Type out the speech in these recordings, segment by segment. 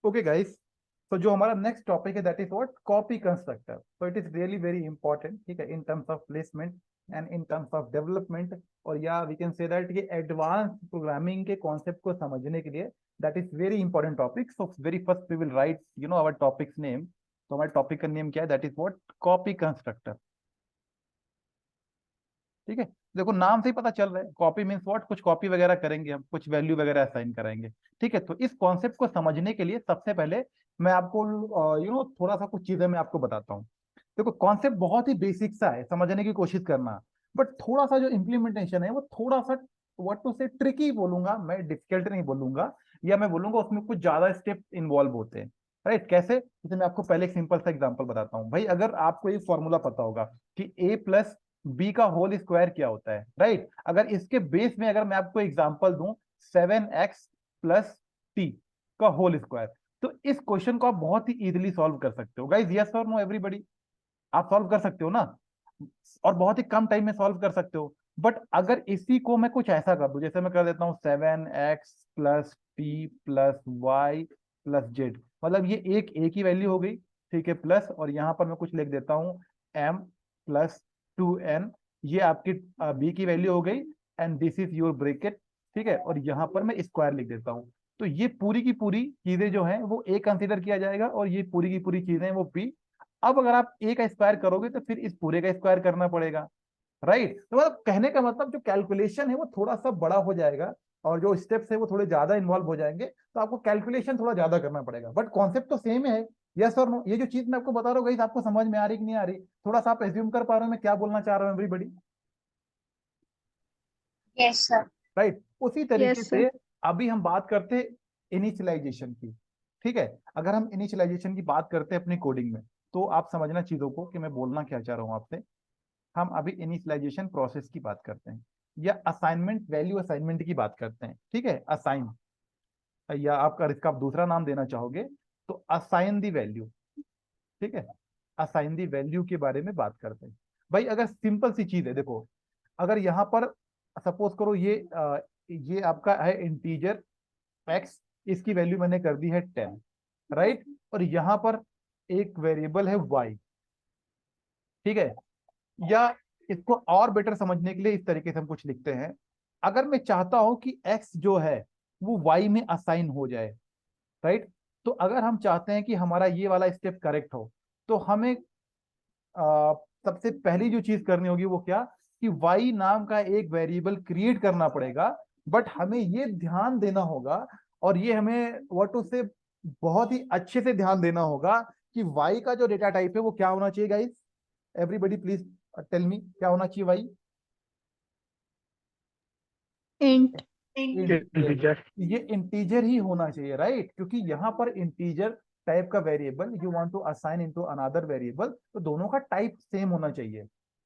Okay guys, तो जो हमारा नेक्स्ट टॉपिक है that is what copy constructor. तो it is really very important, ठीक है, in terms of placement and in terms of development, और या वी कैन से दैट ये एडवांस प्रोग्रामिंग के कॉन्सेप्ट को समझने के लिए that is very important topic. So very first we will write our topics name. तो हमारे टॉपिक का नेम क्या है? That is what copy constructor. ठीक है, देखो नाम से ही पता चल रहा है, कॉपी मीन्स व्हाट, कुछ कॉपी वगैरह करेंगे हम, कुछ वैल्यू वगैरह असाइन करेंगे। ठीक है, तो इस कॉन्सेप्ट को समझने के लिए सबसे पहले मैं आपको थोड़ा सा कुछ चीजें मैं आपको बताता हूँ। देखो कॉन्सेप्ट बहुत ही बेसिक सा है, समझने की कोशिश करना, बट थोड़ा सा जो इम्प्लीमेंटेशन है वो थोड़ा सा व्हाट टू से ट्रिकी बोलूंगा मैं, डिफिकल्ट नहीं बोलूंगा, या मैं बोलूंगा उसमें कुछ ज्यादा स्टेप इन्वॉल्व होते हैं। राइट, कैसे? जैसे मैं आपको पहले एक सिंपल सा एग्जांपल बताता हूँ भाई। अगर आपको ये फॉर्मूला पता होगा कि ए प्लस बी का होल स्क्वायर क्या होता है, राइट, अगर इसके बेस में अगर मैं आपको एग्जांपल दूं 7x प्लस टी का होल स्क्वायर, तो इस क्वेश्चन को आप बहुत ही इजीली सॉल्व कर सकते हो। गाइस यस और नो एवरीबडी, आप सॉल्व कर सकते हो ना, और बहुत ही कम टाइम में सॉल्व कर सकते हो। बट अगर इसी को मैं कुछ ऐसा कर दूं, जैसे मैं कर देता हूं 7x plus t plus y plus z, मतलब ये एक ही वैल्यू हो गई, ठीक है, प्लस, और यहां पर मैं कुछ लिख देता हूं m प्लस 2n, ये आपकी b की वैल्यू हो गई, and this is your bracket. ठीक है, और यहां पर मैं स्क्वायर लिख देता हूं। तो ये पूरी की पूरी चीजें जो है वो ए कंसीडर किया जाएगा, और ये पूरी की पूरी चीजें वो बी। अब अगर आप ए का स्क्वायर करोगे तो फिर इस पूरे का स्क्वायर करना पड़ेगा। राइट, तो मतलब कहने का मतलब जो कैलकुलेशन है वो थोड़ा सा बड़ा हो जाएगा, और जो स्टेप्स है वो थोड़े ज्यादा इन्वॉल्व हो जाएंगे, तो आपको कैलकुलेशन थोड़ा ज्यादा करना पड़ेगा, बट कॉन्सेप्ट तो सेम है। यस और नो? ये जो चीज मैं आपको बता रहा हूँ आपको समझ में आ रही कि नहीं आ रही? थोड़ा सा आप एज्यूम कर पा रहे हो मैं क्या बोलना चाह रहा हूँ एवरीबडी? Yes sir. राइट, उसी तरीके यस सर। से अभी हम बात करते हैं इनिशियलाइजेशन की। ठीक है, अगर हम इनिशियलाइजेशन की बात करते हैं अपनी कोडिंग में, तो आप समझना चीजों को कि मैं बोलना क्या चाह रहा हूँ आपसे। हम अभी इनिशियलाइजेशन प्रोसेस की बात करते हैं, या असाइनमेंट, वैल्यू असाइनमेंट की बात करते हैं। ठीक है, असाइन, या आपका इसका आप दूसरा नाम देना चाहोगे तो असाइन दी वैल्यू। ठीक है, असाइन दी वैल्यू के बारे में बात करते हैं। भाई अगर सिंपल सी चीज है, देखो, अगर यहाँ पर सपोज करो ये आपका है इंटीजर एक्स, इसकी वैल्यू मैंने कर दी है 10, राइट, और यहाँ पर एक वेरिएबल है वाई। ठीक है, या इसको और बेटर समझने के लिए इस तरीके से हम कुछ लिखते हैं, अगर मैं चाहता हूं कि x जो है वो y में असाइन हो जाए, राइट, तो अगर हम चाहते हैं कि हमारा ये वाला स्टेप करेक्ट हो, तो हमें सबसे पहली जो चीज करनी होगी वो क्या, कि y नाम का एक वेरिएबल क्रिएट करना पड़ेगा। बट हमें ये ध्यान देना होगा, और ये हमें व्हाट टू से बहुत ही अच्छे से ध्यान देना होगा, कि y का जो डेटा टाइप है वो क्या होना चाहिए guys? Everybody please tell me, क्या होना चाहिए भाई? इंट। इंटीजर। ये इंटीजर ही होना चाहिए, राइट, क्योंकि यहाँ पर इंटीजर टाइप का variable you want to assign into another variable, तो दोनों का टाइप सेम होना चाहिए।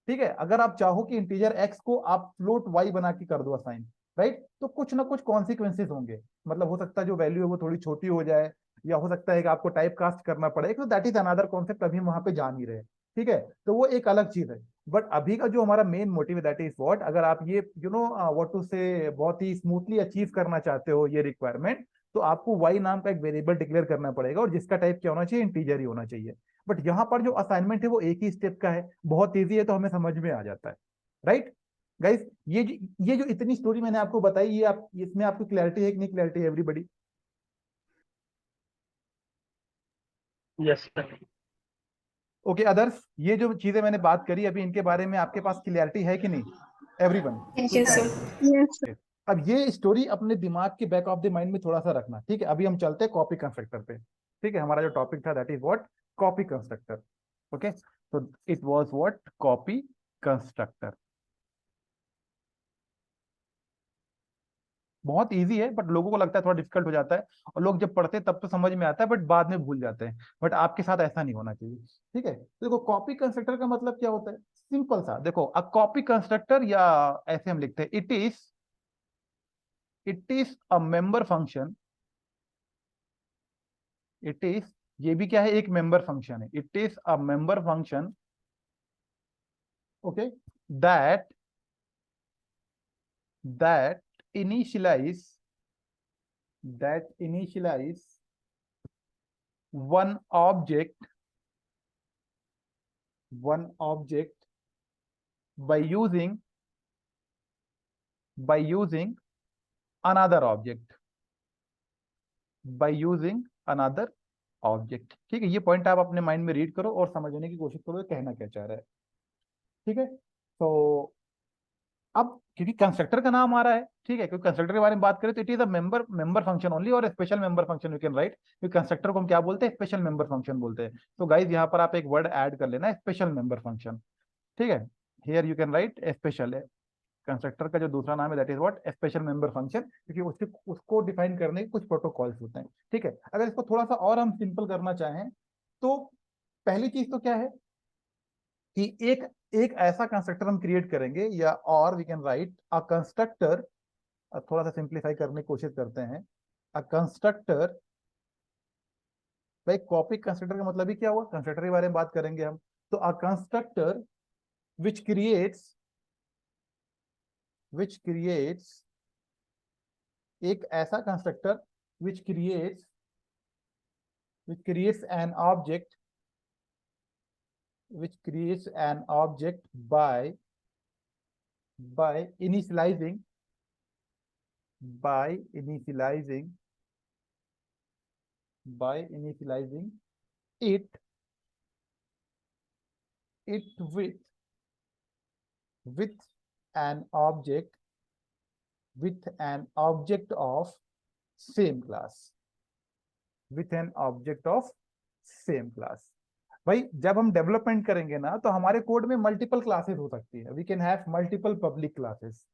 ठीक है, अगर आप चाहो कि इंटीजर एक्स को आप फ्लोट वाई बना के कर दो असाइन, राइट, तो कुछ ना कुछ कॉन्सिक्वेंसेज होंगे, मतलब हो सकता है जो वैल्यू है वो थोड़ी छोटी हो जाए, या हो सकता है कि आपको टाइप कास्ट करना पड़े, तो दैट इज अनदर कॉन्सेप्ट, अभी हम वहां पे जा नहीं रहे। ठीक है, तो वो एक अलग चीज है। बट अभी का जो हमारा मेन मोटिव है दैट इज व्हाट, अगर आप ये व्हाट टू से बहुत ही स्मूथली अचीव करना चाहते हो ये रिक्वायरमेंट, तो आपको वाई नाम का एक वेरिएबल डिक्लेयर करना पड़ेगा, और जिसका टाइप क्या होना चाहिए? इंटीजर ही होना चाहिए। बट यहाँ पर जो असाइनमेंट है वो एक ही स्टेप का है, बहुत ईजी है, तो हमें समझ में आ जाता है। राइट गाइस, ये जो इतनी स्टोरी मैंने आपको बताई, ये आप इसमें आपको क्लैरिटी है कि नहीं क्लैरिटी है everybody? Yes sir. Okay others, ये जो चीजें मैंने बात करी अभी, इनके बारे में आपके पास क्लैरिटी है कि नहीं everyone? Yes sir. Yes sir. अब ये स्टोरी अपने दिमाग के बैक ऑफ द माइंड में थोड़ा सा रखना। ठीक है, अभी हम चलते हैं कॉपी कंस्ट्रक्टर पे। ठीक है, हमारा जो टॉपिक था that is what copy constructor. Okay, तो it was what copy constructor. बहुत इजी है, बट लोगों को लगता है थोड़ा डिफिकल्ट हो जाता है, और लोग जब पढ़ते हैं तब तो समझ में आता है, बट बाद में भूल जाते हैं। बट आपके साथ ऐसा नहीं होना चाहिए। ठीक है, तो देखो कॉपी कंस्ट्रक्टर का मतलब क्या होता है, सिंपल सा देखो, अ कॉपी कंस्ट्रक्टर, या ऐसे हम लिखते हैं it is a member function. It is, ये भी क्या है, एक मेंबर फंक्शन है। It is a member function, okay, that that initialise that initialise one object by using another object, ठीक है। ये पॉइंट आप अपने माइंड में रीड करो और समझने की कोशिश करो कहना क्या चाह रहा है, ठीक है। तो अब क्योंकि कंस्ट्रक्टर का नाम आ रहा है, ठीक है, क्योंकि कंस्ट्रक्टर के बारे में बात करें तो it is a member function only और special member function you can write, क्योंकि कंस्ट्रक्टर को हम क्या बोलते हैं, स्पेशल मेंबर फंक्शन बोलते हैं। तो गाइज यहाँ पर आप एक वर्ड ऐड कर लेना, स्पेशल मेंबर फंक्शन, ठीक है। Here you can right special, constructor का जो दूसरा नाम है that is what, special member function, क्योंकि उसको डिफाइन करने के कुछ प्रोटोकॉल्स होते हैं, ठीक है। अगर इसको थोड़ा सा और हम सिंपल करना चाहें तो पहली चीज तो क्या है कि एक ऐसा कंस्ट्रक्टर हम क्रिएट करेंगे, या और we can write a constructor, थोड़ा सा सिंप्लीफाई करने की कोशिश करते हैं, अ कंस्ट्रक्टर। भाई कॉपी कंस्ट्रक्टर का मतलब ही क्या हुआ, कंस्ट्रक्टर के बारे में बात करेंगे हम। तो अ कंस्ट्रक्टर विच क्रिएट्स एक ऐसा constructor which creates an object by initializing it with an object of same class, भाई जब हम डेवलपमेंट करेंगे ना तो हमारे कोड में मल्टीपल क्लासेस हो सकती है, we can have multiple public classes,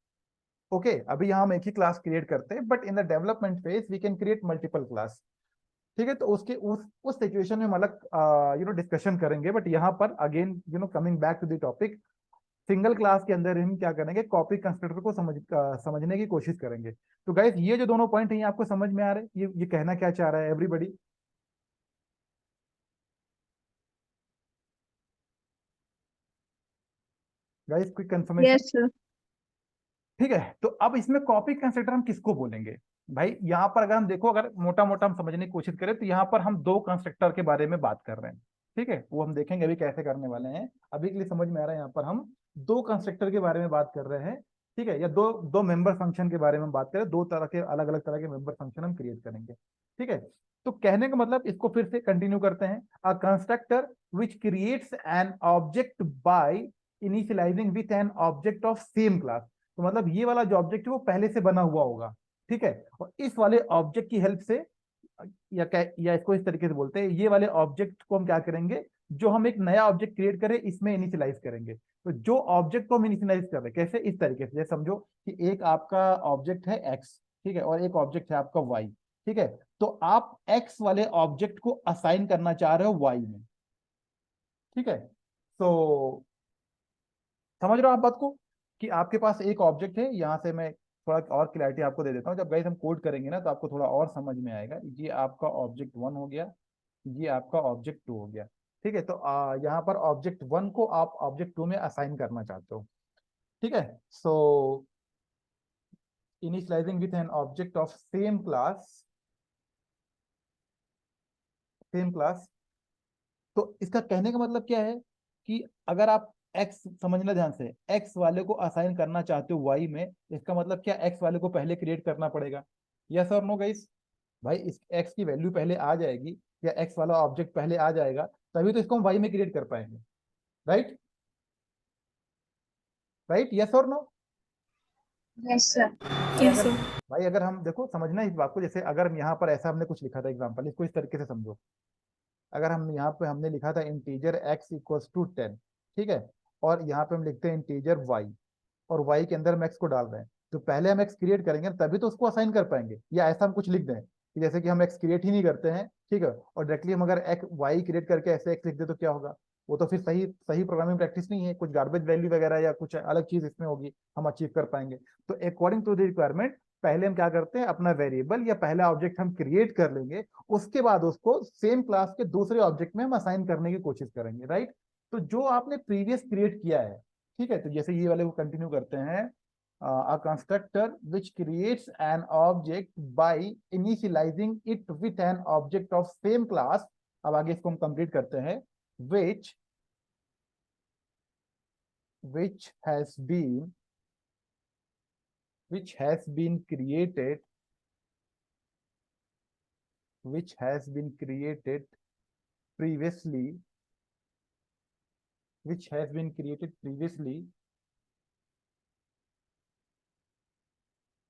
okay. अभी यहाँ हम एक ही क्लास क्रिएट करते हैं, but in the development phase we can create multiple class, ठीक है। तो उसके उस सिचुएशन में हम अलग डिस्कशन करेंगे, बट यहाँ पर again coming back to the topic, single class के अंदर हम क्या करेंगे, कॉपी कंस्ट्रक्टर को समझने की कोशिश करेंगे। तो गाइस ये जो दोनों पॉइंट हैं आपको समझ में आ रहे हैं, ये कहना क्या चाह रहा है everybody? Guys quick confirmation. Yes, sir. ठीक है, तो अब इसमें कॉपी कंस्ट्रक्टर हम किसको बोलेंगे? भाई यहाँ पर अगर हम देखो, अगर मोटा मोटा हम समझने की कोशिश करें तो यहाँ पर हम दो कंस्ट्रक्टर के बारे में बात कर रहे हैं, ठीक है। वो हम देखेंगे अभी कैसे करने वाले हैं, अभी के लिए समझ में आ रहा है। यहाँ पर हम दो कंस्ट्रक्टर के बारे में बात कर रहे हैं, ठीक है, या दो दो मेंबर फंक्शन के बारे में बात करें, दो तरह के अलग अलग तरह के मेंबर फंक्शन हम क्रिएट करेंगे, ठीक है। तो कहने का मतलब, इसको फिर से कंटिन्यू करते हैं, a constructor which creates an object by initialising with an object of same class. तो मतलब ये वाला जो ऑब्जेक्ट है वो पहले से बना हुआ होगा, ठीक है, और इस वाले ऑब्जेक्ट की हेल्प से, या इसको इस तरीके से बोलते हैं, ये वाले ऑब्जेक्ट को हम क्या करेंगे, जो हम एक नया ऑब्जेक्ट क्रिएट करें इसमें इनिशियलाइज करेंगे। तो जो ऑब्जेक्ट को हम इनिशियलाइज कर रहे हैं कैसे, इस तरीके से, जैसे समझो कि एक आपका ऑब्जेक्ट है एक्स, ठीक है, और एक ऑब्जेक्ट है आपका वाई, ठीक है। तो आप एक्स वाले ऑब्जेक्ट को असाइन करना चाह रहे हो वाई में, ठीक है। तो समझ रहे हो आप बात को, कि आपके पास एक ऑब्जेक्ट है, यहां से मैं थोड़ा और क्लैरिटी आपको दे देता हूँ, जब गाइस हम कोड करेंगे ना तो आपको थोड़ा और समझ में आएगा। ये आपका ऑब्जेक्ट वन हो गया, ये आपका ऑब्जेक्ट टू हो गया, ठीक है। तो यहाँ पर ऑब्जेक्ट वन को आप ऑब्जेक्ट टू में असाइन करना चाहते हो, ठीक है। So initialising with an object of same class, तो इसका कहने का मतलब क्या है कि अगर आप एक्स, समझना ध्यान से, एक्स वाले को असाइन करना चाहते हो वाई में, इसका मतलब क्या, एक्स वाले को पहले क्रिएट करना पड़ेगा, यस और नो गाइस? भाई इस एक्स की वैल्यू पहले आ जाएगी, या एक्स वाला ऑब्जेक्ट पहले आ जाएगा, तभी तो इसको हम वाई में क्रिएट कर पाएंगे, राइट? राइट, यस और नो? Yes, sir. भाई Yes, अगर sir. भाई अगर हम देखो, समझना इस बात को, जैसे अगर हम यहाँ पर ऐसा हमने कुछ लिखा था एग्जाम्पल, इसको इस तरीके से समझो, अगर हम यहाँ पे हमने लिखा था इंटीजर x इक्वल्स टू 10, ठीक है, और यहाँ पे हम लिखते हैं इंटीजर y, और y के अंदर हम x को डाल रहे हैं, तो पहले हम x क्रिएट करेंगे तभी तो उसको असाइन कर पाएंगे, या ऐसा हम कुछ लिख दें कि जैसे कि हम x क्रिएट ही नहीं करते हैं, ठीक है, और डायरेक्टली हम अगर x y क्रिएट करके ऐसे x लिख दे तो क्या होगा? वो तो फिर सही सही प्रोग्रामिंग प्रैक्टिस नहीं है, कुछ गार्बेज वैल्यू वगैरह या कुछ अलग चीज इसमें होगी, हम अचीव कर पाएंगे। तो अकॉर्डिंग टू द रिक्वायरमेंट पहले हम क्या करते हैं, अपना वेरिएबल या पहला ऑब्जेक्ट हम क्रिएट कर लेंगे, उसके बाद उसको सेम क्लास के दूसरे ऑब्जेक्ट में हम असाइन करने की कोशिश करेंगे, राइट? तो जो आपने प्रीवियस क्रिएट किया है, ठीक है, तो जैसे ये वाले को कंटिन्यू करते हैं, a constructor which creates an object by initializing it with an object of same class अब आगे इसको हम कंप्लीट करते हैं। Which has been created,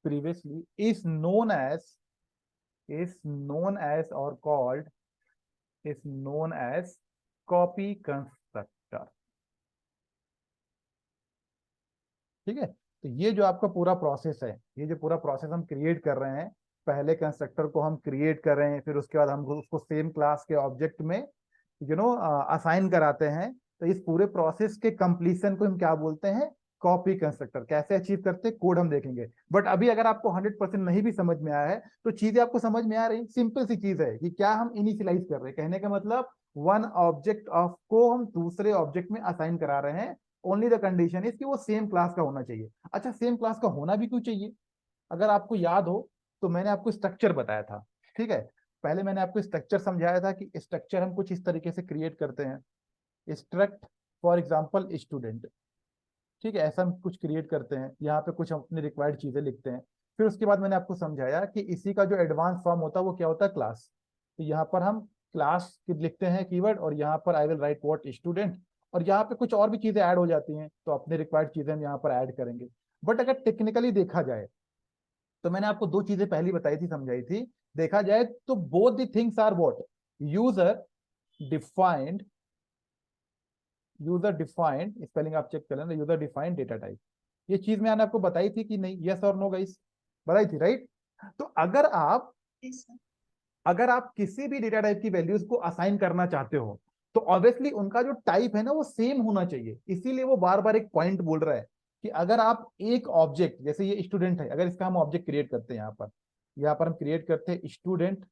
previously, is known as, or called, is known as copy constructor। ठीक है, तो ये जो आपका पूरा प्रोसेस है, ये जो पूरा प्रोसेस हम क्रिएट कर रहे हैं, पहले कंस्ट्रक्टर को हम क्रिएट कर रहे हैं, फिर उसके बाद हम उसको सेम क्लास के ऑब्जेक्ट में असाइन कराते हैं। तो इस पूरे प्रोसेस के कंप्लीशन को हम क्या बोलते हैं? Copy constructor. कैसे अचीव करते हैं, कोड हम देखेंगे। बट अभी अगर आपको 100% नहीं भी समझ में आया है तो चीजें आपको समझ में आ रही, सिंपल सी चीज है कि क्या हम इनिशियलाइज कर रहे हैं। कहने का मतलब वन ऑब्जेक्ट ऑफ को हम दूसरे ऑब्जेक्ट में असाइन करा रहे हैं। ओनली द कंडीशन इज कि वो सेम क्लास का होना चाहिए। अच्छा, सेम क्लास का होना भी क्यों चाहिए? अगर आपको याद हो तो मैंने आपको स्ट्रक्चर बताया था। ठीक है, पहले मैंने आपको स्ट्रक्चर समझाया था कि स्ट्रक्चर हम कुछ इस तरीके से क्रिएट करते हैं। स्ट्रक्ट फॉर एग्जांपल स्टूडेंट, ठीक है, ऐसा हम कुछ क्रिएट करते हैं। यहाँ पे कुछ हम अपनी रिक्वायर्ड चीजें लिखते हैं। फिर उसके बाद मैंने आपको समझाया कि इसी का जो एडवांस फॉर्म होता है वो क्या होता है? क्लास। तो यहाँ पर हम क्लास लिखते हैं कीवर्ड, और यहाँ पर I will write what student, और यहाँ पे कुछ और भी चीजें ऐड हो जाती हैं, तो अपने रिक्वायर्ड चीजें हम यहाँ पर ऐड करेंगे। बट अगर टेक्निकली देखा जाए तो मैंने आपको दो चीजें पहली बताई थी, समझाई थी। देखा जाए तो both the things are what? User defined, spelling आप चेक कर लेना, यूजर डिफाइंड डेटा टाइप। ये चीज मैंने आपको बताई थी कि नहीं? यस और नो गाइस? बताई थी, राइट? तो अगर आप किसी भी डेटा टाइप की वैल्यूज को असाइन करना चाहते हो तो ऑब्वियसली उनका जो टाइप है ना वो सेम होना चाहिए। इसीलिए वो बार बार एक पॉइंट बोल रहा है कि अगर आप एक ऑब्जेक्ट, जैसे ये स्टूडेंट है, अगर इसका हम ऑब्जेक्ट क्रिएट करते हैं, यहाँ पर हम क्रिएट करते हैं स्टूडेंट,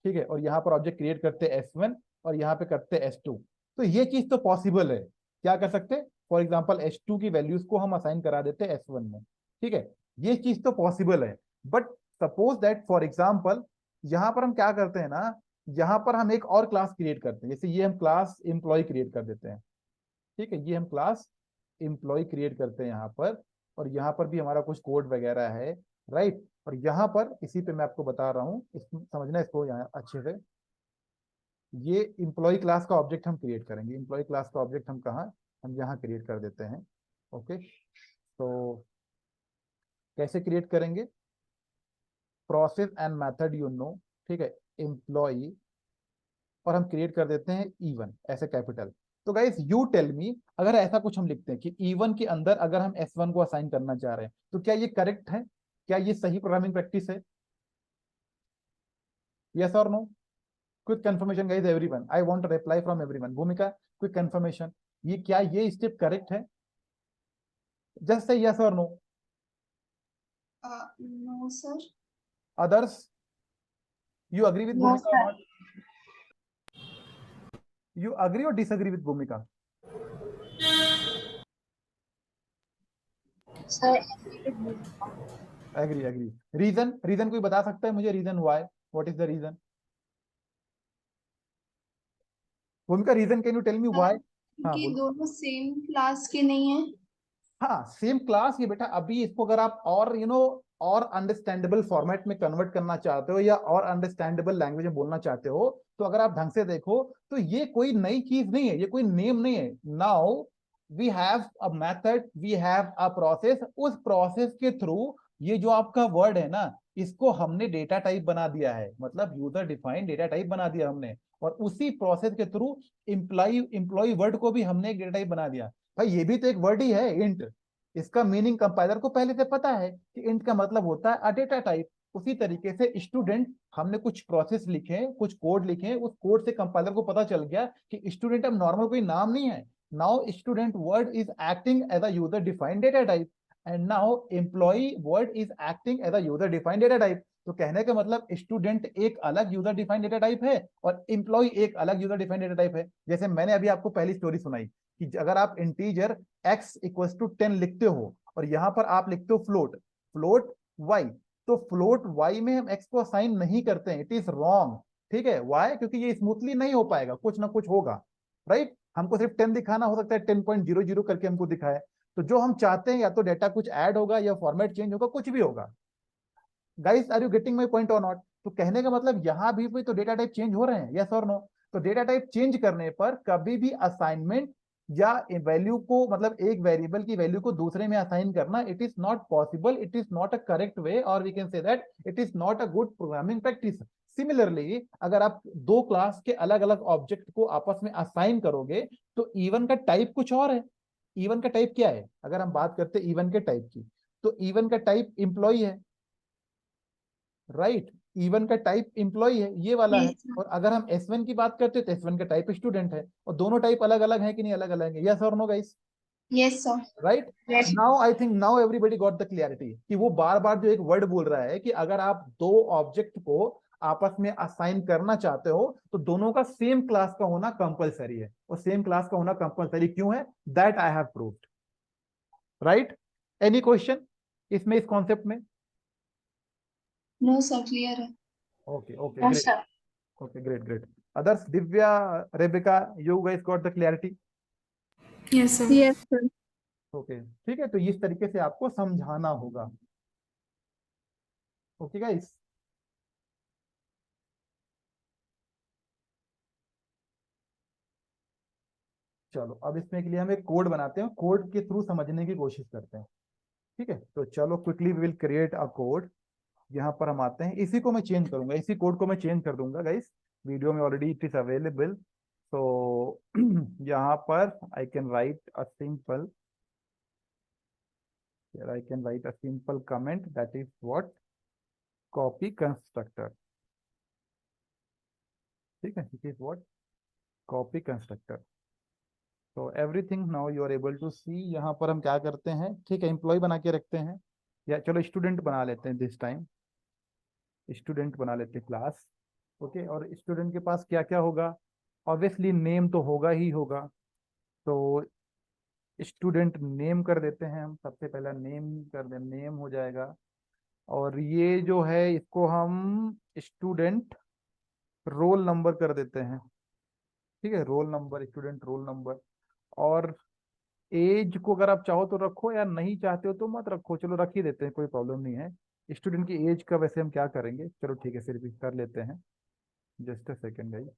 ठीक है, और यहाँ पर ऑब्जेक्ट क्रिएट करते हैं S1, और यहाँ पे करते हैं S2। तो ये चीज तो पॉसिबल है। क्या कर सकते हैं? फॉर एग्जाम्पल S2 की वैल्यूज को हम असाइन करा देते हैं S1 में। ठीक है, ये चीज तो पॉसिबल है। But suppose that for example यहाँ पर हम क्या करते हैं ना, यहाँ पर हम एक और क्लास क्रिएट करते हैं। जैसे ये हम क्लास एम्प्लॉय क्रिएट कर देते हैं। ठीक है, ये हम क्लास एम्प्लॉय क्रिएट करते हैं यहाँ पर, और यहाँ पर भी हमारा कुछ कोड वगैरह है, राइट? और यहाँ पर इसी पे मैं आपको बता रहा हूँ, समझना इसको यहाँ अच्छे से। ये एम्प्लॉय क्लास का ऑब्जेक्ट हम क्रिएट करेंगे। एम्प्लॉय क्लास का ऑब्जेक्ट हम कहाँ? हम यहाँ क्रिएट कर देते हैं। ओके, तो कैसे क्रिएट करेंगे? Process and method you know, ठीक है, एम्प्लॉय, और हम क्रिएट कर देते हैं E1 ऐसे कैपिटल। तो गाइस यू टेल मी, अगर ऐसा कुछ हम लिखते हैं कि E1 के अंदर अगर हम S1 को असाइन करना चाह रहे हैं तो क्या ये करेक्ट है? क्या ये सही प्रोग्रामिंग प्रैक्टिस है? यस और no? Quick confirmation guys everyone, I want reply from everyone. Bhumika, quick confirmation, ये क्या ये स्टेप करेक्ट है? जस्ट से यस और no. No sir. Others, you agree with no Bhumika और सर। नॉट? यू अग्री और disagree with Bhumika? Sir agree, agree. Reason कोई बता सकता है मुझे? Reason why? What is the reason? Bhumika, reason can you tell me why? हाँ क्योंकि बोलो। दोनों सेम क्लास के नहीं है। हाँ, सेम क्लास ये बेटा, अभी इसको अगर आप और और अंडरस्टैंडेबल फॉर्मेट में कन्वर्ट करना चाहते हो या और अंडरस्टैंडेबल लैंग्वेज में बोलना चाहते हो, तो अगर आप ढंग से देखो तो ये कोई नई चीज नहीं है, ये कोई नेम नहीं है। Now we have a method, we have a process, उस प्रोसेस के थ्रू ये जो आपका वर्ड है ना, इसको हमने डेटा टाइप बना दिया है, मतलब यूजर डिफाइंड डेटा टाइप बना दिया हमने। और उसी प्रोसेस के थ्रू एम्प्लॉय वर्ड को भी हमने एक डेटा टाइप बना दिया। भाई ये भी तो एक वर्ड ही है, इंट। इसका मीनिंग कंपाइलर को पहले से पता है कि इंट का मतलब होता है अ डेटा टाइप। उसी तरीके से स्टूडेंट, हमने कुछ प्रोसेस लिखे, कुछ कोड लिखे, उस कोड से कंपाइलर को पता चल गया कि स्टूडेंट अब नॉर्मल कोई नाम नहीं है। Now student word is acting as a user defined data type, and now employ word is acting as a user defined data type. तो कहने का मतलब स्टूडेंट एक अलग यूजर डिफाइंड डेटा टाइप है और एम्प्लॉय एक अलग यूजर डिफाइंड डेटा टाइप है। जैसे मैंने अभी आपको पहली स्टोरी सुनाई कि अगर आप इंटीजर x इक्वल टू 10 लिखते हो और यहां पर आप लिखते हो फ्लोट y, तो फ्लोट y में हम x को असाइन नहीं करते हैं, इट इज रॉन्ग। ठीक है, वाई? क्योंकि ये स्मूथली नहीं हो पाएगा, कुछ ना कुछ होगा, राइट? हमको सिर्फ 10 दिखाना, हो सकता है 10.00 करके हमको दिखाए। तो जो हम चाहते हैं, या तो डेटा कुछ ऐड होगा या फॉर्मेट चेंज होगा, कुछ भी होगा। Guys, are you getting my point और नॉट? तो कहने का मतलब यहाँ भी तो डेटा टाइप चेंज हो रहे हैं, यस और नो? तो डेटा टाइप चेंज करने पर कभी भी असाइनमेंट या वैल्यू को, मतलब एक वेरिएबल की वैल्यू को दूसरे में असाइन करना, it is not possible, it is not a correct way, और we can say that it is not a good programming practice. Similarly, अगर आप दो क्लास के अलग अलग ऑब्जेक्ट को आपस में असाइन करोगे, तो इवन का टाइप कुछ और है। इवन का टाइप क्या है? अगर हम बात करते हैं इवन के टाइप की, तो इवन का टाइप एम्प्लॉय है, राइट? इवन का टाइप एम्प्लॉय है, ये वाला है। Yes, sir. और अगर हम S1 की बात करते हैं, तो S1 का टाइप स्टूडेंट है। और दोनों टाइप अलग अलग है कि नहीं? अलग अलग है, यस और no guys? Yes, sir. Right? Yes. Now I think now everybody got the clarity कि वो बार बार जो एक वर्ड बोल रहा है कि अगर आप दो ऑब्जेक्ट को आपस में असाइन करना चाहते हो, तो दोनों का सेम क्लास का होना कंपलसरी है। और सेम क्लास का होना कंपलसरी क्यों है? That I have proved, right? Any question इसमें, इस कॉन्सेप्ट में? No, sir. Clear है. Okay okay, No, great. sir. Okay, great, great. Others, Divya, Rebecca, you guys got the clarity? Yes, sir. Yes, sir. Okay, ठीक है। तो इस तरीके से आपको समझाना होगा। Okay guys? चलो, अब इसमें के लिए हम एक कोड बनाते हैं, कोड के थ्रू समझने की कोशिश करते हैं। ठीक है, तो चलो quickly we will create a code. यहाँ पर हम आते हैं, इसी को मैं चेंज करूंगा, इसी कोड को मैं चेंज कर दूंगा गाइस। वीडियो में ऑलरेडी इट इज अवेलेबल। तो यहाँ पर आई can write a simple, I can write a simple comment, that is what? Copy constructor. ठीक है, it is what? Copy constructor. So everything now you are able to see। यहाँ पर हम क्या करते हैं, ठीक है, एम्प्लॉय बना के रखते हैं, या चलो स्टूडेंट बना लेते हैं, दिस टाइम स्टूडेंट बना लेते हैं क्लास। ओके, और स्टूडेंट के पास क्या क्या होगा? ऑब्वियसली नेम तो होगा ही होगा। तो स्टूडेंट नेम कर देते हैं हम, सबसे पहला नेम कर दे, नेम हो जाएगा। और ये जो है, इसको हम स्टूडेंट रोल नंबर कर देते हैं। ठीक है, roll number, student roll number. और एज को अगर आप चाहो तो रखो, या नहीं चाहते हो तो मत रखो, चलो रख ही देते हैं, कोई प्रॉब्लम नहीं है। स्टूडेंट की एज का वैसे हम क्या करेंगे, चलो ठीक है, फिर भी कर लेते हैं। Just a second guys,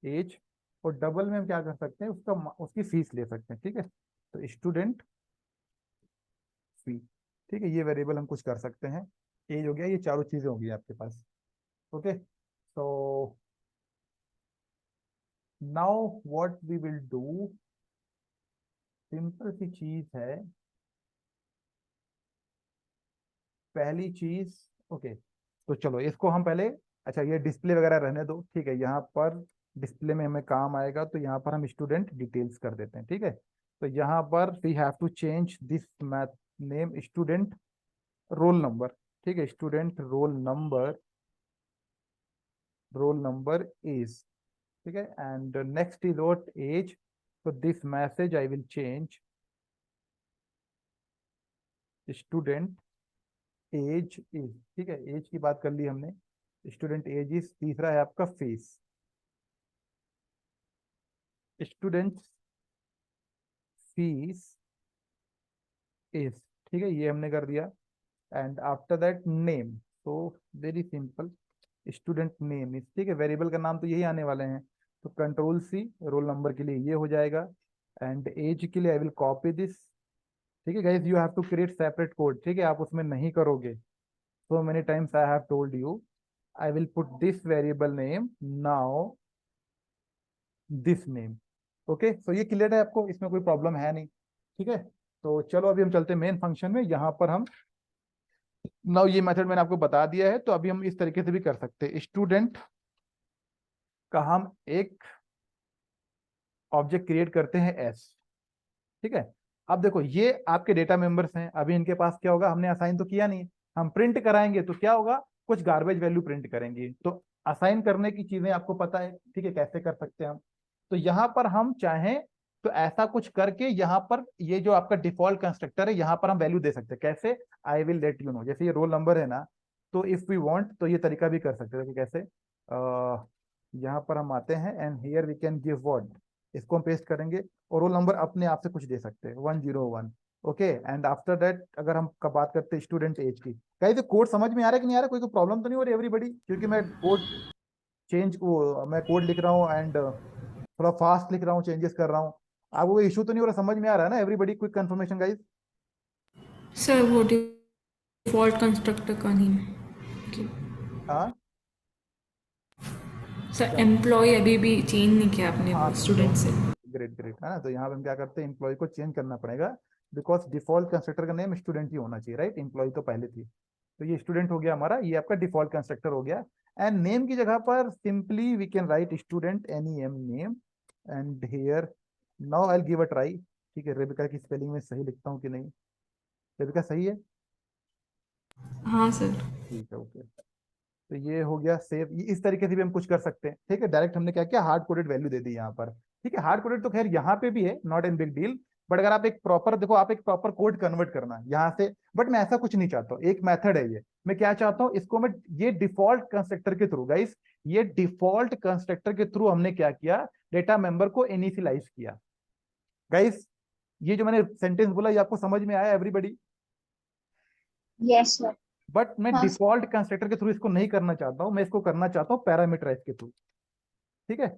age. और डबल में हम क्या कर सकते हैं, उसका उसकी फीस ले सकते हैं। ठीक है, तो स्टूडेंट फी। ठीक है, ये वेरिएबल हम कुछ कर सकते हैं। एज हो गया, ये चारों चीजें होंगी आपके पास। ओके, तो now what we will do, simple सी चीज है। पहली चीज, ओके, तो चलो इसको हम पहले, अच्छा ये डिस्प्ले वगैरह रहने दो। ठीक है, यहाँ पर डिस्प्ले में हमें काम आएगा, तो यहाँ पर हम स्टूडेंट डिटेल्स कर देते हैं। ठीक है, तो यहाँ पर we have to change this method name student roll number. ठीक है, स्टूडेंट रोल नंबर इज, ठीक है, and next is what? Age. तो this message I will change student age is. ठीक है, एज की बात कर ली हमने, स्टूडेंट एज इज। तीसरा है आपका फेस, स्टूडेंट फीस इज। ठीक है, ये हमने कर दिया। एंड आफ्टर दैट नेम, तो very simple, student name is. ठीक है, वेरिएबल का नाम तो यही आने वाले हैं, तो कंट्रोल सी, रोल नंबर के लिए ये हो जाएगा। एंड एज के लिए आई विल कॉपी दिस। ठीक है guys, you have to create separate code. ठीक है, आप उसमें नहीं करोगे, so many times I have told you, I will put this variable name, now this name। Okay, so ये क्लियर है आपको, इसमें कोई प्रॉब्लम है नहीं। ठीक है, तो चलो अभी हम चलते हैं मेन फंक्शन में। यहाँ पर हम नाउ, ये मेथड मैंने आपको बता दिया है, तो अभी हम इस तरीके से भी कर सकते हैं। स्टूडेंट का हम एक ऑब्जेक्ट क्रिएट करते हैं एस। ठीक है, अब देखो ये आपके डेटा मेंबर्स हैं, अभी इनके पास क्या होगा, हमने असाइन तो किया नहीं, हम प्रिंट कराएंगे तो क्या होगा, कुछ गार्बेज वैल्यू प्रिंट करेंगे। तो असाइन करने की चीजें आपको पता है, ठीक है, कैसे कर सकते हैं हम। तो यहाँ पर हम चाहें तो ऐसा कुछ करके, यहाँ पर ये जो आपका डिफॉल्ट कंस्ट्रक्टर है, यहाँ पर हम वैल्यू दे सकते हैं। कैसे? I will let you know. जैसे ये रोल नंबर है ना, तो इफ वी वांट तो ये तरीका भी कर सकते हैं कि कैसे, यहाँ पर हम आते हैं and here we can give what, इसको हम पेस्ट करेंगे और रोल नंबर अपने आप से कुछ दे सकते हैं 101। ओके, एंड आफ्टर दैट अगर हम का बात करते हैं स्टूडेंट एज की, कहीं तो कोड समझ में आ रहा है कि नहीं आ रहा, कोई प्रॉब्लम तो नहीं हो रही एवरीबडी? क्योंकि मैं कोड चेंज वो मैं कोड लिख रहा हूँ एंड थोड़ा फास्ट लिख रहा हूँ, चेंजेस कर रहा हूँ, आपको कोई इशू तो नहीं हो रहा? समझ में आ रहा है ना everybody? Quick confirmation guys. Sir वो डिफॉल्ट कंस्ट्रक्टर का नहीं। हाँ सर एम्प्लॉय अभी भी चेंज नहीं किया आपने हाँ, वो स्टूडेंट से। ग्रेट ग्रेट, है ना? तो यहाँ पे हम क्या करते हैं, एम्प्लॉय को चेंज करना पड़ेगा, बिकॉज डिफॉल्ट कंस्ट्रक्टर का नेम स्टूडेंट ही होना चाहिए, राइट? एम्प्लॉय तो पहले थी, तो ये स्टूडेंट हो गया हमारा, ये आपका डिफॉल्ट कंस्ट्रक्टर हो गया। एंड नेम की जगह पर simply we can write student any m name and here now I will give a try. ठीक है, रेबिका की स्पेलिंग में सही लिखता हूँ कि नहीं? रेबिका सही है? हाँ सर। ठीक है, ओके। तो ये हो गया सेव, इस तरीके से भी हम कुछ कर सकते हैं। ठीक है, डायरेक्ट हमने क्या किया, हार्ड कोडेड वैल्यू दे दी यहाँ पर। ठीक है, हार्ड कोडेड तो खैर यहाँ पे भी है, not an big deal, but अगर आप एक प्रॉपर देखो, आप एक प्रॉपर कोड कन्वर्ट करना यहाँ से, बट मैं ऐसा कुछ नहीं चाहता हूँ, एक मेथड है ये। मैं क्या चाहता हूँ, इसको मैं ये डिफॉल्ट कंस्ट्रक्टर के थ्रू गाइस, ये डिफॉल्ट कंस्ट्रक्टर के थ्रू हमने क्या किया, डेटा मेंबर को इनिशियलाइज किया। गाइस ये जो मैंने सेंटेंस बोला, ये आपको समझ में आया एवरीबडी? Yes, sir. बट मैं हाँ, डिफॉल्ट कंस्ट्रक्टर के थ्रू इसको नहीं करना चाहता हूं, मैं इसको करना चाहता हूँ पैरामीटराइज के थ्रू। ठीक है,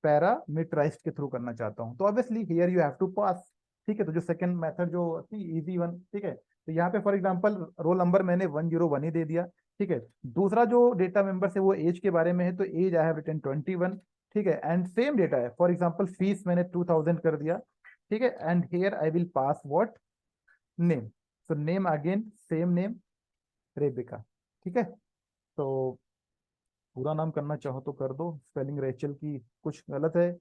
पैरामीटराइज के थ्रू करना चाहता हूँ, तो obviously here you have to pass. ठीक है, तो जो सेकंड मेथड जो थी इजी वन, ठीक है, तो यहाँ पे फॉर एग्जांपल रोल नंबर मैंने 101 ही दे दिया। ठीक है, दूसरा जो डेटा मेंबर है वो एज के बारे में है, तो एज आई हैव रिटन 21। ठीक है, एंड सेम डेटा है, फॉर एग्जांपल फीस मैंने 2000 कर दिया। ठीक है, and here I will pass what, name. So name again same name, Rebecca. ठीक है, तो पूरा नाम करना चाहो तो कर दो, स्पेलिंग रेचल की कुछ गलत है?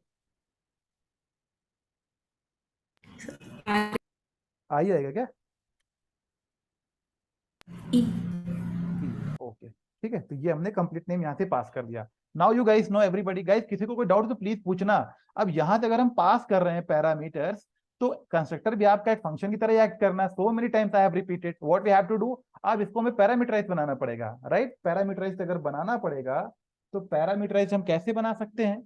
आ ही आएगा क्या? ई। ओके, ठीक है, तो ये हमने कंप्लीट नेम यहाँ से पास कर दिया। Now you guys know everybody, guys किसी को कोई डाउट तो प्लीज पूछना। अब यहाँ से अगर हम पास कर रहे हैं पैरामीटर्स, तो कंस्ट्रक्टर भी आपका एक फंक्शन की तरह एक्ट करना है। So many times I have repeated what we have to do, अब इसको हमें पैरामीटराइज बनाना पड़ेगा, राइट? पैरामीटराइज अगर बनाना पड़ेगा, तो पैरामीटराइज हम कैसे बना सकते हैं,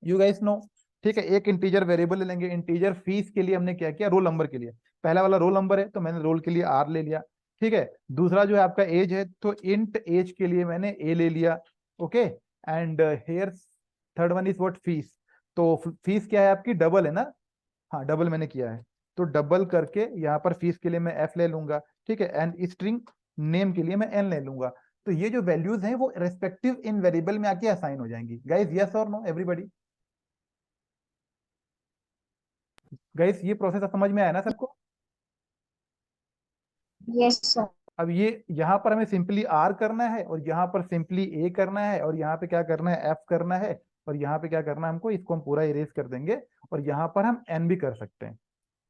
यू गाइस नो? ठीक है, एक इंटीजर वेरिएबल ले लेंगे, इंटीजर फीस के लिए हमने क्या किया, रोल नंबर के लिए, पहला वाला रोल नंबर है तो मैंने रोल के लिए आर ले लिया। ठीक है, दूसरा जो है आपका एज है, तो इंट एज के लिए मैंने ए ले लिया। Okay, and here third one is what, fees. तो फीस क्या है आपकी, डबल है ना? हाँ, डबल मैंने किया है, तो डबल करके यहाँ पर फीस के लिए मैं एफ ले लूंगा। ठीक है, एंड स्ट्रिंग नेम के लिए मैं एन ले लूंगा। तो ये जो वैल्यूज हैं वो रेस्पेक्टिव इन वेरिएबल में आके असाइन हो जाएंगी। गाइस यस और नो एवरीबॉडी? गाइस ये प्रोसेस समझ में आया ना सबको? yes, sir. अब ये यहाँ पर हमें सिंपली आर करना है, और यहाँ पर सिंपली ए करना है, और यहाँ पे क्या करना है, एफ करना है, और यहाँ पे क्या करना है हमको, इसको हम पूरा इरेज कर देंगे, और यहाँ पर हम एन भी कर सकते हैं।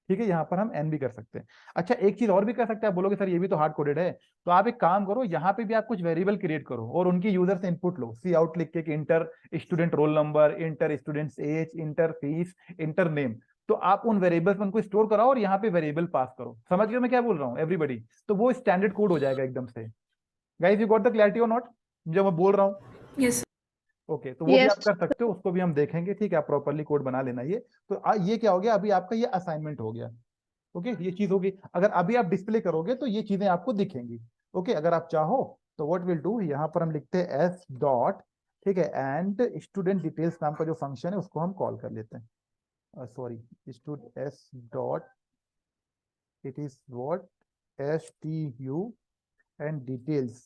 ठीक है, यहाँ पर हम एन भी कर सकते हैं। अच्छा, एक चीज और भी कर सकते हैं, आप बोलोगे सर ये भी तो हार्ड कोडेड है, तो आप एक काम करो, यहाँ पे भी आप कुछ वेरिएबल क्रिएट करो और उनकी यूजर से इनपुट लो, सी आउट लिख के कि enter student roll number, enter students age, enter fees, enter name. तो आप उन वेरिएबल्स में उनको स्टोर कराओ और यहाँ पे वेरिएबल पास करो। समझ गए मैं क्या बोल रहा हूँ एवरीबडी? तो वो स्टैंडर्ड कोड हो जाएगा एकदम से। Guys you got the clarity और नॉट जो मैं बोल रहा हूँ? यस। ओके, तो वो भी आप Yes. कर सकते हो, उसको भी हम देखेंगे। ठीक है, आप प्रॉपरली कोड बना लेना ये। तो ये क्या हो गया, अभी आपका ये असाइनमेंट हो गया। ओके, ये चीज होगी, अगर अभी आप डिस्प्ले करोगे तो ये चीजें आपको दिखेंगी। ओके, अगर आप चाहो तो व्हाट विल डू, यहाँ पर हम लिखते हैं एस डॉट, ठीक है, एंड स्टूडेंट डिटेल्स नाम का जो फंक्शन है उसको हम कॉल कर लेते हैं। Sorry, stud S dot, it is what, S T U and details,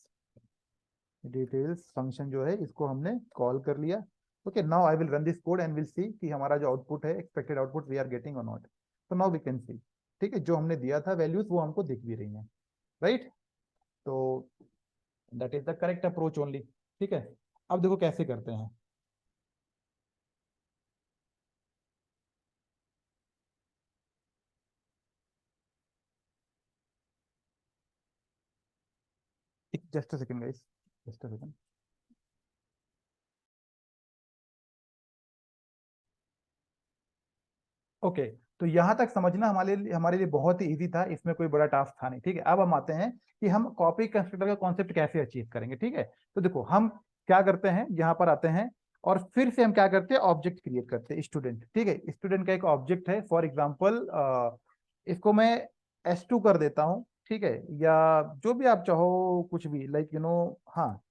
details function जो है इसको हमने कॉल कर लिया। Okay, now I will run this code and will see कि हमारा जो आउटपुट है, expected output we are getting और नॉट। तो नाउ वी कैन सी, ठीक है, जो हमने दिया था वैल्यूज वो हमको दिख भी रही हैं, राइट? तो that is the correct approach only. ठीक है, अब देखो कैसे करते हैं। Just a second guys, just a second. Okay, तो यहाँ तक समझना हमारे लिए बहुत ही इजी था, इसमें कोई बड़ा टास्क था नहीं। ठीक है, अब हम आते हैं कि हम कॉपी कंस्ट्रक्टर का कॉन्सेप्ट कैसे अचीव करेंगे। ठीक है, तो देखो हम क्या करते हैं, यहाँ पर आते हैं और फिर से हम क्या करते हैं, ऑब्जेक्ट क्रिएट करते हैं स्टूडेंट। ठीक है, स्टूडेंट का एक ऑब्जेक्ट है, फॉर एग्जाम्पल इसको मैं S2 कर देता हूँ। ठीक है, या जो भी आप चाहो, कुछ भी लाइक हाँ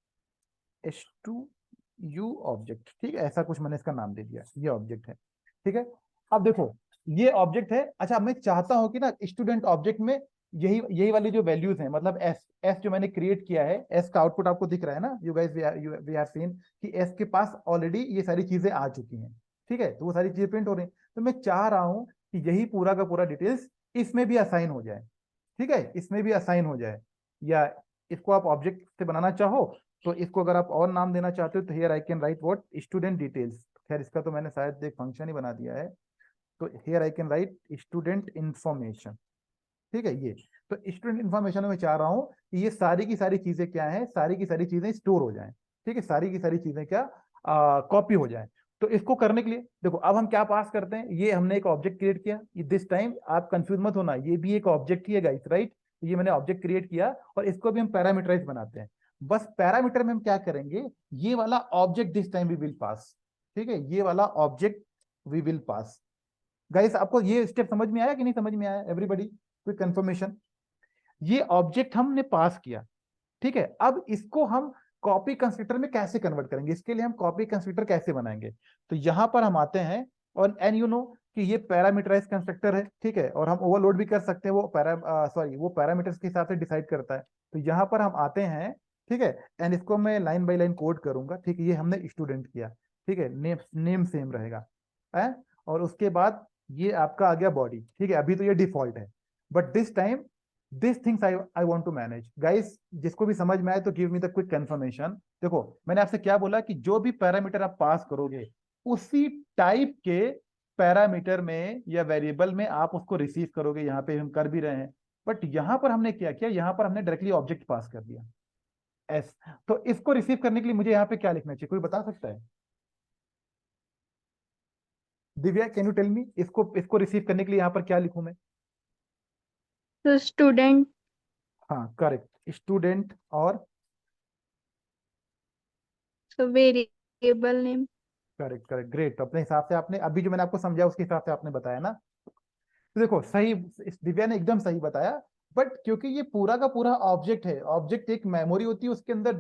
S2U ऑब्जेक्ट। ठीक है, ऐसा कुछ मैंने इसका नाम दे दिया, ये ऑब्जेक्ट है। ठीक है, अब देखो ये ऑब्जेक्ट है। अच्छा, मैं चाहता हूं कि ना स्टूडेंट ऑब्जेक्ट में यही यही वाली जो वैल्यूज हैं, मतलब एस जो मैंने क्रिएट किया है, एस का आउटपुट आपको दिख रहा है ना, you guys we have seen कि एस के पास ऑलरेडी ये सारी चीजें आ चुकी हैं। ठीक है, तो वो सारी चीजें प्रिंट हो रही हैं, तो मैं चाह रहा हूं कि यही पूरा का पूरा डिटेल्स इसमें भी असाइन हो जाए। ठीक है, इसमें भी असाइन हो जाए, या इसको आप ऑब्जेक्ट से बनाना चाहो तो इसको अगर आप और नाम देना चाहते हो तो here I can write what, student details. खैर इसका तो मैंने शायद एक फंक्शन ही बना दिया है, तो here I can write student information. ठीक है, ये तो स्टूडेंट इंफॉर्मेशन में चाह रहा हूं कि ये सारी की सारी चीजें क्या है, सारी की सारी चीजें स्टोर हो जाएं। ठीक है, सारी की सारी चीजें क्या कॉपी हो जाएं। तो इसको करने के लिए देखो अब हम क्या पास करते हैं, ये हमने एक ऑब्जेक्ट क्रिएट किया, ये दिस टाइम आप कंफ्यूज मत होना, ये भी एक ऑब्जेक्ट ही है गाइस, राइट। ये मैंने ऑब्जेक्ट क्रिएट किया और इसको भी हम पैरामीटराइज बनाते हैं। बस पैरामीटर में हम क्या करेंगे, ये वाला object this time we will pass. ठीक है, ये वाला object we will pass. Guys आपको ये स्टेप समझ में आया कि नहीं समझ में आया, एवरीबडी कोई कंफर्मेशन। ये ऑब्जेक्ट हमने पास किया। ठीक है, अब इसको हम कॉपी कंस्ट्रक्टर में कैसे कन्वर्ट करेंगे, इसके लिए हम कॉपी कंस्ट्रक्टर कैसे बनाएंगे। तो यहां पर हम आते हैं और एंड यू नो कि ये पैरामीटराइज कंस्ट्रक्टर है। ठीक है, और हम ओवरलोड भी कर सकते हैं, वो पैरामीटर्स के हिसाब से डिसाइड करता है। तो यहां पर हम आते हैं, ठीक है, एंड इसको मैं लाइन बाय लाइन कोड करूंगा। ठीक है, ये हमने स्टूडेंट किया। ठीक है, नेम सेम रहेगा है, और उसके बाद ये आपका आ गया बॉडी। ठीक है, अभी तो ये डिफॉल्ट है, but this time this things I want to manage. Guys जिसको भी समझ में आए तो give me the quick confirmation. देखो मैंने आपसे क्या बोला कि जो भी पैरामीटर आप पास करोगे उसी टाइप के पैरामीटर में या वेरिएबल में आप उसको रिसीव करोगे। यहाँ पे हम कर भी रहे हैं, बट यहाँ पर हमने क्या किया, यहाँ पर हमने डायरेक्टली ऑब्जेक्ट पास कर दिया एस। तो इसको रिसीव करने के लिए मुझे यहाँ पे क्या लिखना चाहिए, कोई बता सकता है? Divya can you tell me, इसको इसको रिसीव करने के लिए यहाँ पर क्या लिखूं मैं? तो स्टूडेंट, हाँ करेक्ट, स्टूडेंट और तो variable name. Correct correct, great. अपने हिसाब से आपने अभी जो मैंने आपको समझाया उसके हिसाब से आपने बताया ना। तो देखो सही, दिव्या ने एकदम सही बताया। बट क्योंकि ये पूरा का पूरा ऑब्जेक्ट है, ऑब्जेक्ट एक मेमोरी होती है, उसके अंदर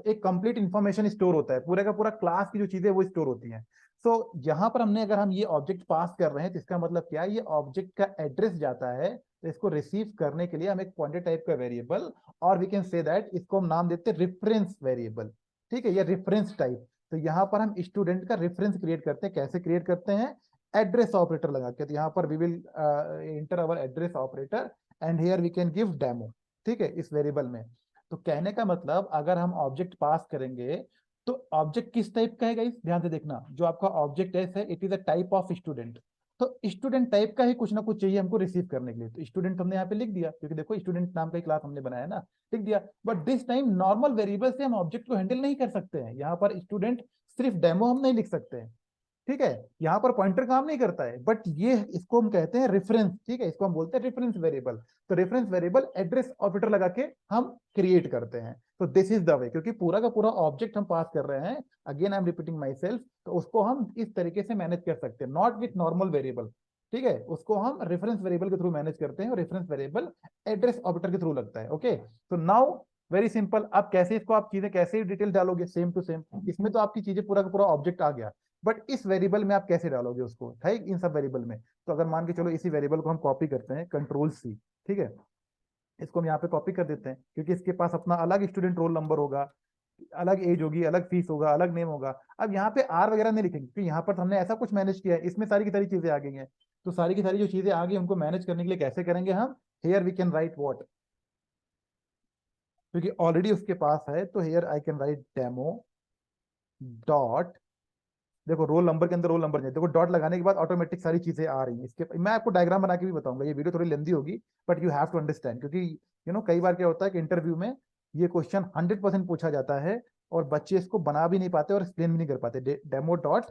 एक कंप्लीट इंफॉर्मेशन स्टोर होता है, पूरा का पूरा क्लास की जो चीजें वो स्टोर होती हैं। सो यहाँ पर हमने अगर हम ये ऑब्जेक्ट पास कर रहे हैं तो इसका मतलब क्या है, ये ऑब्जेक्ट का एड्रेस जाता है, तो इसको रिसीव करने के लिए हम एक पॉइंटर टाइप का वेरिएबल, और वी कैन से दैट इसको हम नाम देते हैं रेफरेंस वेरिएबल। ठीक है, ये रेफरेंस टाइप। तो यहाँ पर हम स्टूडेंट का रेफरेंस क्रिएट करते हैं, कैसे क्रिएट करते हैं, एड्रेस ऑपरेटर लगा के। तो यहाँ पर we will enter our address operator and here we can give demo. ठीक है, इस वेरिएबल में। तो कहने का मतलब अगर हम ऑब्जेक्ट पास करेंगे तो ऑब्जेक्ट किस टाइप का है गाइस, ध्यान से देखना, जो आपका ऑब्जेक्ट है it is a type of student. तो स्टूडेंट टाइप का ही कुछ ना कुछ चाहिए हमको रिसीव करने के लिए, तो स्टूडेंट हमने यहाँ पे लिख दिया, क्योंकि देखो स्टूडेंट नाम का क्लास हमने बनाया ना, लिख दिया। But this time normal variable से हम ऑब्जेक्ट को हैंडल नहीं कर सकते हैं, यहाँ पर स्टूडेंट सिर्फ डेमो हम नहीं लिख सकते हैं। ठीक है, यहाँ पर पॉइंटर काम नहीं करता है, बट ये इसको हम कहते हैं रेफरेंस। ठीक है, इसको हम बोलते हैं रेफरेंस वेरिएबल। तो रेफरेंस वेरिएबल एड्रेस ऑपरेटर लगा के हम क्रिएट करते हैं। तो दिस इज द वे, क्योंकि पूरा का पूरा ऑब्जेक्ट हम पास कर रहे हैं, again I am repeating my self, तो उसको हम इस तरीके से मैनेज कर सकते हैं, नॉट विथ नॉर्मल वेरिएबल। ठीक है, उसको हम रेफरेंस वेरिएबल के थ्रू मैनेज करते हैं, और रेफरेंस वेरिएबल एड्रेस ऑपरेटर के थ्रू लगता है। ओके, तो नाउ वेरी सिंपल। अब कैसे इसको आप चीजें कैसे डिटेल डालोगे, सेम टू सेम, इसमें तो आपकी चीजें पूरा का पूरा ऑब्जेक्ट आ गया, बट इस वेरिएबल में आप कैसे डालोगे उसको, ठीक, इन सब वेरिएबल में। तो अगर मान के चलो इसी वेरिएबल को हम कॉपी करते हैं, कंट्रोल C। ठीक है, इसको हम यहाँ पे कॉपी कर देते हैं, क्योंकि इसके पास अपना अलग स्टूडेंट रोल नंबर होगा, अलग एज होगी, अलग फीस होगा, अलग नेम होगा। अब यहाँ पे R वगैरह नहीं लिखेंगे, क्योंकि यहाँ पर हमने ऐसा कुछ मैनेज किया है, इसमें सारी की सारी चीजें आ गई हैं। तो सारी की सारी जो चीजें आ गई उनको मैनेज करने के लिए कैसे करेंगे हम, here we can write what, क्योंकि ऑलरेडी उसके पास है, तो here I can write demo dot, देखो रोल नंबर के अंदर रोल नंबर नहीं, देखो डॉट लगाने के बाद ऑटोमेटिक सारी चीजें आ रही हैं। इसके मैं आपको डायग्राम बना के भी बताऊंगा, ये वीडियो थोड़ी लेंदी होगी, but you have to understand, क्योंकि कई बार क्या होता है कि इंटरव्यू में ये क्वेश्चन 100% पूछा जाता है और बच्चे इसको बना भी नहीं पाते और एक्सप्लेन भी नहीं कर पाते। Demo dot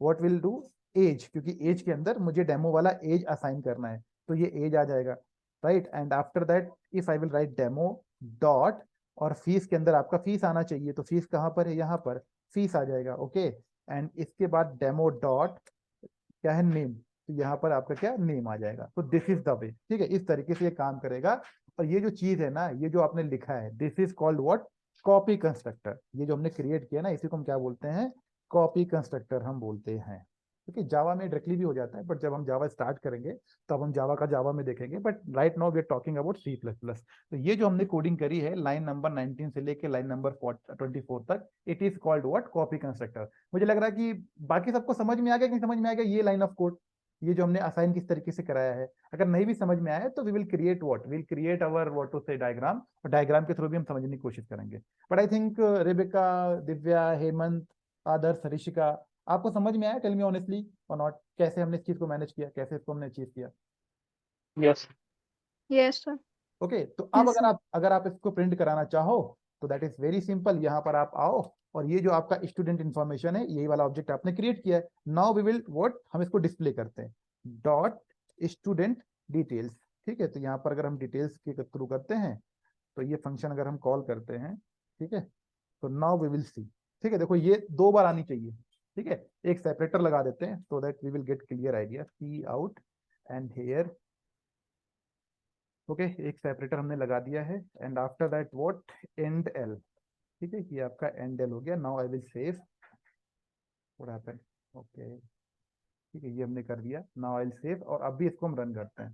what will do, age, क्योंकि एज के अंदर मुझे डेमो वाला एज असाइन करना है, तो ये एज आ जाएगा, right. And after that if I will write demo dot, और फीस के अंदर आपका फीस आना चाहिए, तो फीस कहाँ पर है, यहाँ पर फीस आ जाएगा, ओके। एंड इसके बाद डेमो डॉट क्या है, नेम, तो यहाँ पर आपका क्या नेम आ जाएगा। तो दिस इज द वे, ठीक है, इस तरीके से ये काम करेगा। और ये जो चीज है ना, ये जो आपने लिखा है, this is called what, copy constructor. ये जो हमने क्रिएट किया ना, इसी को हम क्या बोलते हैं, कॉपी कंस्ट्रक्टर हम बोलते हैं। क्योंकि जावा में डायरेक्टली भी हो जाता है, बट जब हम जावा स्टार्ट करेंगे तब हम जावा का जावा में देखेंगे, but right now we are talking about C plus plus. तो ये जो हमने कोडिंग करी है लाइन नंबर 19 से लेके लाइन नंबर 24 तक, it is called what, copy constructor. मुझे लग रहा है कि बाकी सबको समझ में आ गया कि समझ में आ गया ये लाइन ऑफ कोड, ये जो हमने असाइन किस तरीके से कराया है। अगर नहीं भी समझ में आया है तो we will create what, will create our what to say diagram, और डायग्राम के थ्रू भी हम समझने की कोशिश करेंगे। But I think Rebecca, Divya, Hemant, Adarsh, Rishika, आपको समझ में आया, टेल मी ऑनेस्टली और नॉट, कैसे हमने इस चीज को मैनेज किया, कैसे इसको हमने अचीव किया। Yes. Yes, sir. ओके, तो अब Yes, अगर आप इसको प्रिंट कराना चाहो तो दैट इज वेरी सिंपल। यहाँ पर आप आओ, और ये जो आपका स्टूडेंट इन्फॉर्मेशन है, यही वाला ऑब्जेक्ट आपने क्रिएट किया है। नाउ वी विल व्हाट, हम इसको डिस्प्ले करते हैं, डॉट स्टूडेंट डिटेल्स, ठीक है। तो यहाँ पर अगर हम डिटेल्स के थ्रू करते हैं, तो ये फंक्शन अगर हम कॉल करते हैं, ठीक है, तो नाउ वी विल सी, ठीक है। देखो ये 2 बार आनी चाहिए, ठीक है। एक सेपरेटर लगा देते हैं so that we will get clear idea, C out and here, okay. एक सेपरेटर हमने लगा दिया है। And after that what, end L, ठीक है, ये आपका एंड एल हो गया। Now I will save, what happened, okay, ठीक है, ये हमने कर दिया। नाउ आई विल सेव, और अब भी इसको हम रन करते हैं।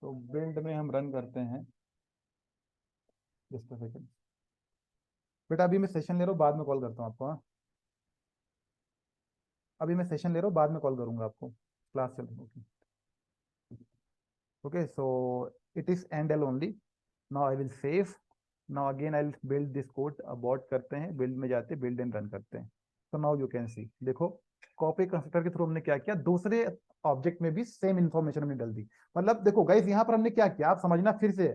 तो बिल्ड में हम रन करते हैं, जस्ट अ सेकंड बेटा, अभी मैं सेशन ले रहा हूँ, बाद में कॉल करता हूँ आपको। हाँ, अभी मैं सेशन ले रहा हूँ, बाद में कॉल करूंगा आपको, क्लास चल रही है। Okay, so it is end L only. Now I will save. Now again I'll build this code. abort करते हैं, build में जाते हैं, build and run करते हैं। So now you can see, देखो कॉपी कंस्ट्रक्टर के थ्रू हमने क्या किया, दूसरे ऑब्जेक्ट में भी सेम इंफॉर्मेशन हमने डाल दी। मतलब देखो गाइस, यहाँ पर हमने क्या किया, आप समझना फिर से,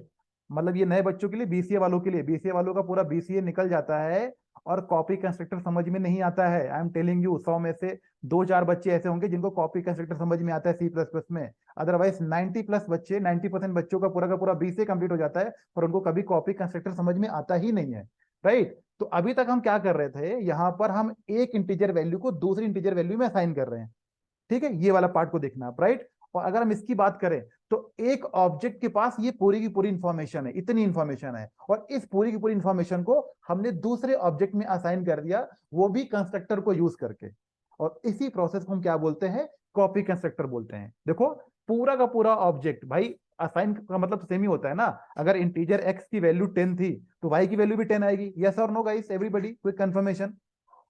मतलब ये नए बच्चों के लिए, बीसीए वालों के लिए, बीसीए वालों का पूरा बीसीए निकल जाता है और कॉपी कंस्ट्रक्टर समझ में नहीं आता है। आई एम टेलिंग यू, 100 में से 2-4 बच्चे ऐसे होंगे जिनको कॉपी कंस्ट्रक्टर समझ में आता है सी प्लस प्लस में। अदरवाइज 90+ बच्चे, 90% बच्चों का पूरा बीसीए कंप्लीट हो जाता है, पर उनको कभी कॉपी कंस्ट्रक्टर समझ में आता ही नहीं है, राइट। तो अभी तक हम क्या कर रहे थे, यहाँ पर हम एक इंटीजर वैल्यू को दूसरी इंटीजर वैल्यू में असाइन कर रहे हैं, ठीक है। ये वाला पार्ट को देखना आप, राइट। और अगर हम इसकी बात करें तो एक ऑब्जेक्ट के पास ये पूरी की पूरी इंफॉर्मेशन है, इतनी इंफॉर्मेशन है, और इस पूरी की पूरी इंफॉर्मेशन को हमने दूसरे ऑब्जेक्ट में असाइन कर दिया, वो भी कंस्ट्रक्टर को यूज करके। और इसी प्रोसेस को हम क्या बोलते हैं, कॉपी कंस्ट्रक्टर बोलते हैं। देखो पूरा का पूरा ऑब्जेक्ट, भाई असाइन का मतलब तो सेम ही होता है ना। अगर इंटीजर x की वैल्यू 10 थी तो y की वैल्यू भी 10 आएगी। यस और no guys, everybody, quick confirmation,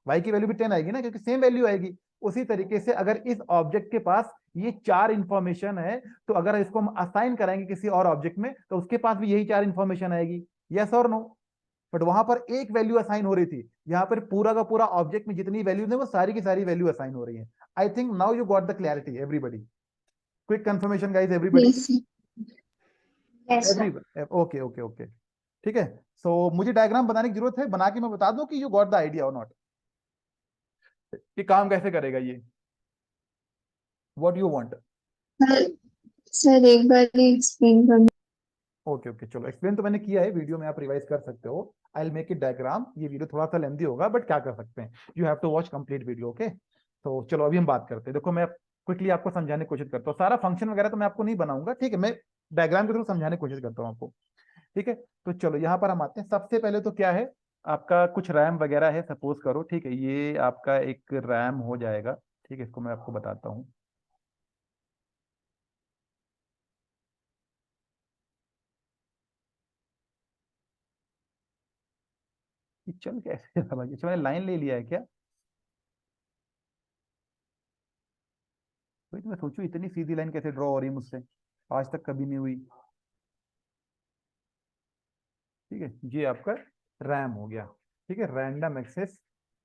y की वैल्यू भी 10 आएगी ना, क्योंकि सेम वैल्यू आएगी। उसी तरीके से अगर इस ऑब्जेक्ट के पास ये 4 इंफॉर्मेशन है, तो अगर इसको हम असाइन कराएंगे किसी और ऑब्जेक्ट में, तो उसके पास भी यही 4 इंफॉर्मेशन आएगी। यस और नो। बट वहां पर एक वैल्यू असाइन हो रही थी, यहाँ पर पूरा का पूरा ऑब्जेक्ट में जितनी वैल्यू है वो सारी की सारी वैल्यू असाइन हो रही है। आई think now you got the clarity everybody, quick confirmation guys everybody. Yes, sir. Yes, sir. Okay okay okay, ठीक है। सो मुझे डायग्राम बनाने की जरूरत है, बना के मैं बता दूं कि यू गॉट द आइडिया और नॉट, कि काम कैसे करेगा ये, व्हाट यू वांट। सर एक बार एक्सप्लेन कर। ओके ओके, चलो एक्सप्लेन तो मैंने किया है, वीडियो में आप रिवाइज कर सकते हो। I will make it diagram. ये वीडियो थोड़ा सा लेंथी होगा, बट क्या कर सकते हैं, you have to watch complete video, okay. तो चलो अभी हम बात करते हैं। देखो मैं क्विकली आपको समझाने की कोशिश करता हूँ, सारा फंक्शन वगैरह तो मैं आपको नहीं बनाऊंगा, ठीक है, मैं डायग्राम के थ्रू समझाने की कोशिश करता हूँ आपको, ठीक है। तो चलो यहाँ पर हम आते हैं। सबसे पहले तो क्या है, आपका कुछ रैम वगैरह है, सपोज करो, ठीक है, ये आपका एक रैम हो जाएगा, ठीक है। इसको मैं आपको बताता हूँ। ये चल कैसे रहा भाई, अच्छा मैंने लाइन ले लिया है क्या, वही तो मैं सोचूं इतनी सीधी लाइन कैसे ड्रॉ हो रही है मुझसे, आज तक कभी नहीं हुई, ठीक है। ये आपका रैम हो गया, ठीक है, रैंडम एक्सेस